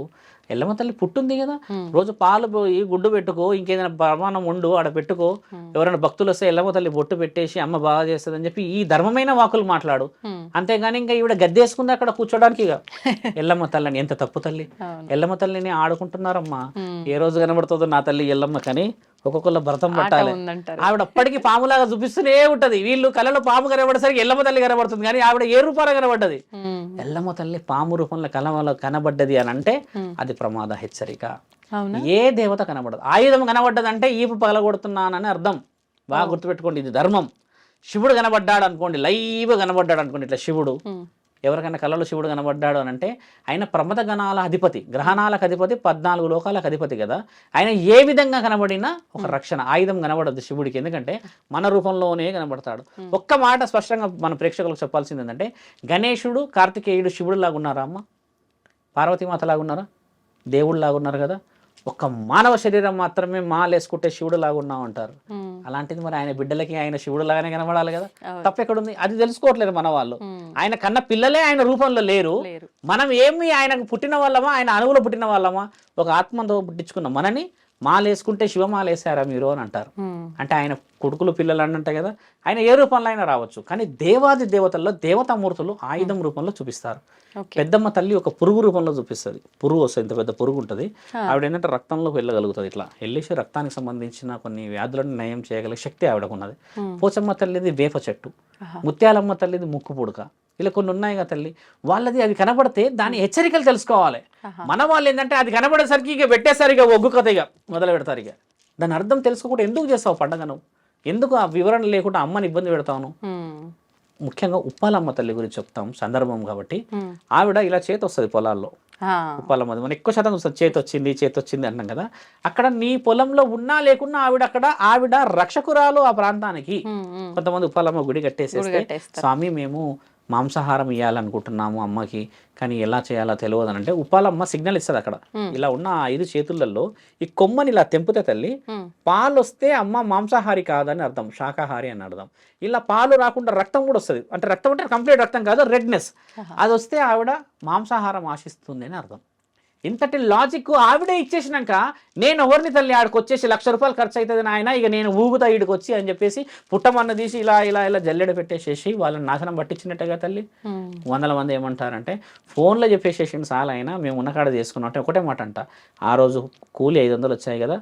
ఎల్లమ్మ తల్లి పుట్టుంది కదా, రోజు పాలు పోయి గుడ్డు పెట్టుకో, ఇంకేదైనా ప్రమాణం ఉండు ఆడ పెట్టుకో, ఎవరైనా భక్తులు వస్తే ఎల్లమ్మ తల్లి బొట్టు పెట్టేసి అమ్మ బాగా చేస్తుంది అని చెప్పి ఈ ధర్మమైన వాకులు మాట్లాడు. అంతేగాని ఇంకా ఈవిడ గద్దేసుకుంది అక్కడ కూర్చోడానికి. ఇక ఎల్లమ్మ తల్లిని ఎంత తప్పు తల్లి. ఎల్లమ్మ తల్లిని ఆడుకుంటున్నారమ్మా. ఏ రోజు కనబడుతుందో నా తల్లి ఎల్లమ్మ, కానీ ఒక్కొక్కళ్ళ భరతం పట్టాలి. ఆవిడ అప్పటికి పాములాగా చూపిస్తూనే ఉంటది. వీళ్ళు కళలో పాము కనబడేసరికి ఎల్లమ్మ తల్లి కనబడుతుంది, కానీ ఆవిడ ఏ రూపాల కనబడ్డది. ఎల్లమ్మ తల్లి పాము రూపంలో కనబడ్డది అని అంటే అది ప్రమాద హెచ్చరిక. ఏ దేవత కనబడదు. ఆయుధం కనబడ్డదంటే ఈపు పగలగొడుతున్నానని అర్థం. బాగా గుర్తుపెట్టుకోండి, ఇది ధర్మం. శివుడు కనబడ్డాడు అనుకోండి, లైవ్ కనబడ్డాడు అనుకోండి, ఇట్లా శివుడు ఎవరికైనా కళలో శివుడు కనబడ్డాడు అని అంటే, ఆయన ప్రమద గణాల అధిపతి, గ్రహణాలకు అధిపతి, 14 లోకాలకు అధిపతి కదా. ఆయన ఏ విధంగా కనబడినా ఒక రక్షణ ఆయుధం కనబడద్దు శివుడికి, ఎందుకంటే మన రూపంలోనే కనబడతాడు. ఒక్క మాట స్పష్టంగా మన ప్రేక్షకులకు చెప్పాల్సింది ఏంటంటే, గణేశుడు కార్తికేయుడు శివుడు లాగా ఉన్నారా అమ్మ? పార్వతీమాత లాగా ఉన్నారా? దేవుడు లాగా ఉన్నారు కదా. ఒక్క మానవ శరీరం మాత్రమే మాలేసుకుంటే శివుడు లాగా ఉన్నాం అంటారు. అలాంటిది మరి ఆయన బిడ్డలకి ఆయన శివుడు లాగానే కనబడాలి కదా. తప్పెక్కడుంది? అది తెలుసుకోవట్లేదు మన వాళ్ళు. ఆయన కన్న పిల్లలే ఆయన రూపంలో లేరు. మనం ఏమి ఆయనకు పుట్టిన వాళ్ళమా, ఆయన అణువులో పుట్టిన వాళ్ళమా? ఒక ఆత్మతో పుట్టించుకున్న మనని మాలేసుకుంటే శివమాలేసారా మీరు అని అంటారు. అంటే ఆయన కొడుకులు పిల్లలు అన్నంటే కదా. ఆయన ఏ రూపంలో అయినా రావచ్చు, కానీ దేవాది దేవతల్లో దేవతామూర్తులు ఆయుధం రూపంలో చూపిస్తారు. పెద్దమ్మ తల్లి ఒక పురుగు రూపంలో చూపిస్తుంది. పురుగు వస్తుంది, ఇంత పెద్ద పురుగు ఉంటుంది. ఆవిడ ఏంటంటే రక్తంలోకి వెళ్ళగలుగుతుంది. ఇట్లా వెళ్ళేసి రక్తానికి సంబంధించిన కొన్ని వ్యాధులను నయం చేయగలిగే శక్తి ఆవిడకు ఉన్నది. పోచమ్మ తల్లిది వేప చెట్టు, ముత్యాలమ్మ తల్లిది ముక్కు పుడక, ఇలా కొన్ని ఉన్నాయి కదా తల్లి. వాళ్ళది అవి కనబడితే దాని హెచ్చరికలు తెలుసుకోవాలి. మన వాళ్ళు ఏంటంటే అది కనబడేసరికి ఇక పెట్టేసరికి ఒగ్గు కథ ఇక మొదలు పెడతారు. ఇక దాని అర్థం తెలుసుకోకుండా ఎందుకు చేస్తావు పండగను? ఎందుకు ఆ వివరణ లేకుండా అమ్మని ఇబ్బంది పెడతాను? ముఖ్యంగా ఉప్పాలమ్మ తల్లి గురించి చెప్తాం సందర్భం కాబట్టి. ఆవిడ ఇలా చేతి వస్తుంది పొలాల్లో. ఉప్పాలమ్మ మనం ఎక్కువ శాతం చూస్తాం, చేతి వచ్చింది అంటాం కదా. అక్కడ నీ పొలంలో ఉన్నా లేకున్నా ఆవిడ రక్షకురాలు ఆ ప్రాంతానికి. కొంతమంది ఉప్పాలమ్మ గుడి కట్టేసేస్తే, స్వామి మేము మాంసాహారం ఇవ్వాలనుకుంటున్నాము అమ్మకి, కానీ ఎలా చేయాలో తెలియదు అని అంటే ఉప్పాలమ్మ సిగ్నల్ ఇస్తుంది. అక్కడ ఇలా ఉన్న 5 చేతులలో ఈ కొమ్మని ఇలా తెంపితే తల్లి పాలు వస్తే అమ్మ మాంసాహారి కాదని అర్థం, శాకాహారి అని అర్థం. ఇలా పాలు రాకుండా రక్తం కూడా వస్తుంది. అంటే రక్తం అంటే కంప్లీట్ రక్తం కాదు, రెడ్నెస్. అది వస్తే ఆవిడ మాంసాహారం ఆశిస్తుంది అని అర్థం. ఇంతటి లాజిక్ ఆవిడే ఇచ్చేసినాక నేను ఎవరిని తల్లి ఆడికి వచ్చేసి ₹1,00,000 ఖర్చు అవుతుంది నాయన, ఇక నేను ఊగుతా ఈడికి వచ్చి అని చెప్పేసి పుట్టమన్న తీసి ఇలా జల్లెడ పెట్టేసేసి వాళ్ళని నాశనం పట్టించినట్టుగా తల్లి. 100 మంది ఏమంటారంటే ఫోన్లో చెప్పేసేసింది చాలా, అయినా మేము ఉన్నకాడ చేసుకున్నాం అంటే ఒకటే మాట అంట, ఆ రోజు కూలి 500 వచ్చాయి కదా,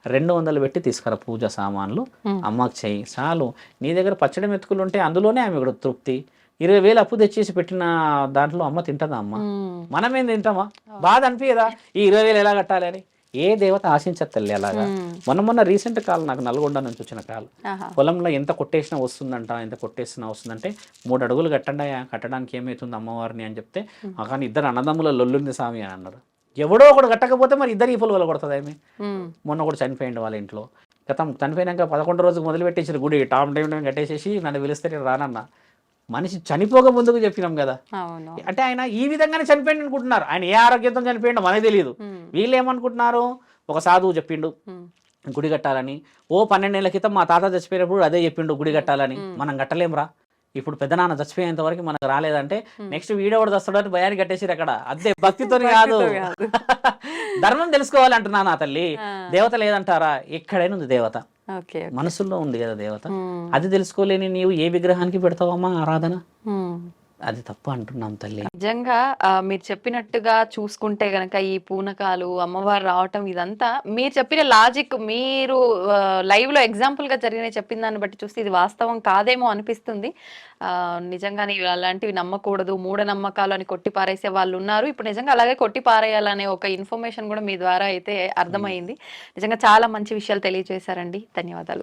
200 పెట్టి తీసుకురా పూజ సామాన్లు అమ్మకి చెయ్యి చాలు. నీ దగ్గర పచ్చడి మెతుకులు ఉంటే అందులోనే ఆమె కూడా తృప్తి. 20,000 అప్పు తెచ్చేసి పెట్టిన దాంట్లో అమ్మ తింటుందా అమ్మ? మనమేం తింటామా? బాధ అనిపించదా ఈ 20,000 ఎలా కట్టాలి అని? ఏ దేవత ఆశించదు తల్లి అలాగా. మొన్న రీసెంట్ కాల్ నాకు నల్గొండ నుంచి వచ్చిన కాల్. పొలంలో ఎంత కొట్టేసినా వస్తుందంట, ఎంత కొట్టేసినా వస్తుందంటే 3 అడుగులు కట్టండి, కట్టడానికి ఏమవుతుంది అమ్మవారిని అని చెప్తే, కానీ 2 అన్నదమ్ముల లొల్లుంది స్వామి అని అన్నారు. ఎవడో ఒకడు కట్టకపోతే మరి 2 ఈపులు వల్ల కొడుతుంది ఏమి? మొన్న ఒకటి చనిపోయింది వాళ్ళ ఇంట్లో. గతం చనిపోయినాక 11 రోజుకు మొదలుపెట్టేసారు గుడి, టామ్ టైం కట్టేసేసి నన్ను పిలిస్తే నేను రానన్న. మనిషి చనిపోక ముందుకు చెప్పినాం కదా. అంటే ఆయన ఈ విధంగానే చనిపోయింది అనుకుంటున్నారు. ఆయన ఏ ఆరోగ్యంతో చనిపోయిండో మనకు తెలియదు. వీళ్ళు ఏమనుకుంటున్నారు, ఒక సాధువు చెప్పిండు గుడి కట్టాలని. 12 ఏళ్ల క్రితం మా తాత చచ్చిపోయినప్పుడు అదే చెప్పిండు గుడి కట్టాలని. మనం కట్టలేంరా. ఇప్పుడు పెద్ద నాన్న చచ్చిపోయేంత వరకు మనకు రాలేదంటే నెక్స్ట్ వీడియో కూడా వస్తాడని భయాన్ని కట్టేసిరు అక్కడ. అదే భక్తితో కాదు, ధర్మం తెలుసుకోవాలి అంటున్నాను. ఆ తల్లి దేవత లేదంటారా? ఎక్కడైనా ఉంది దేవత, మనసులో ఉంది కదా దేవత. అది తెలుసుకోలేని నీవు ఏ విగ్రహానికి పెడతావమ్మా ఆరాధన? అది తప్పు అంటున్నాం తల్లి. నిజంగా మీరు చెప్పినట్టుగా చూసుకుంటే గనక ఈ పూనకాలు, అమ్మవారు రావటం, ఇదంతా మీరు చెప్పిన లాజిక్, మీరు లైవ్ లో ఎగ్జాంపుల్ గా జరిగిన చెప్పిన దాన్ని బట్టి చూస్తే ఇది వాస్తవం కాదేమో అనిపిస్తుంది. నిజంగానే అలాంటివి నమ్మకూడదు, మూఢనమ్మకాలు అని కొట్టి పారేసే వాళ్ళు ఉన్నారు. ఇప్పుడు నిజంగా అలాగే కొట్టి పారేయాలనే ఒక ఇన్ఫర్మేషన్ కూడా మీ ద్వారా అయితే అర్థమైంది. నిజంగా చాలా మంచి విషయాలు తెలియజేశారండి. ధన్యవాదాలు.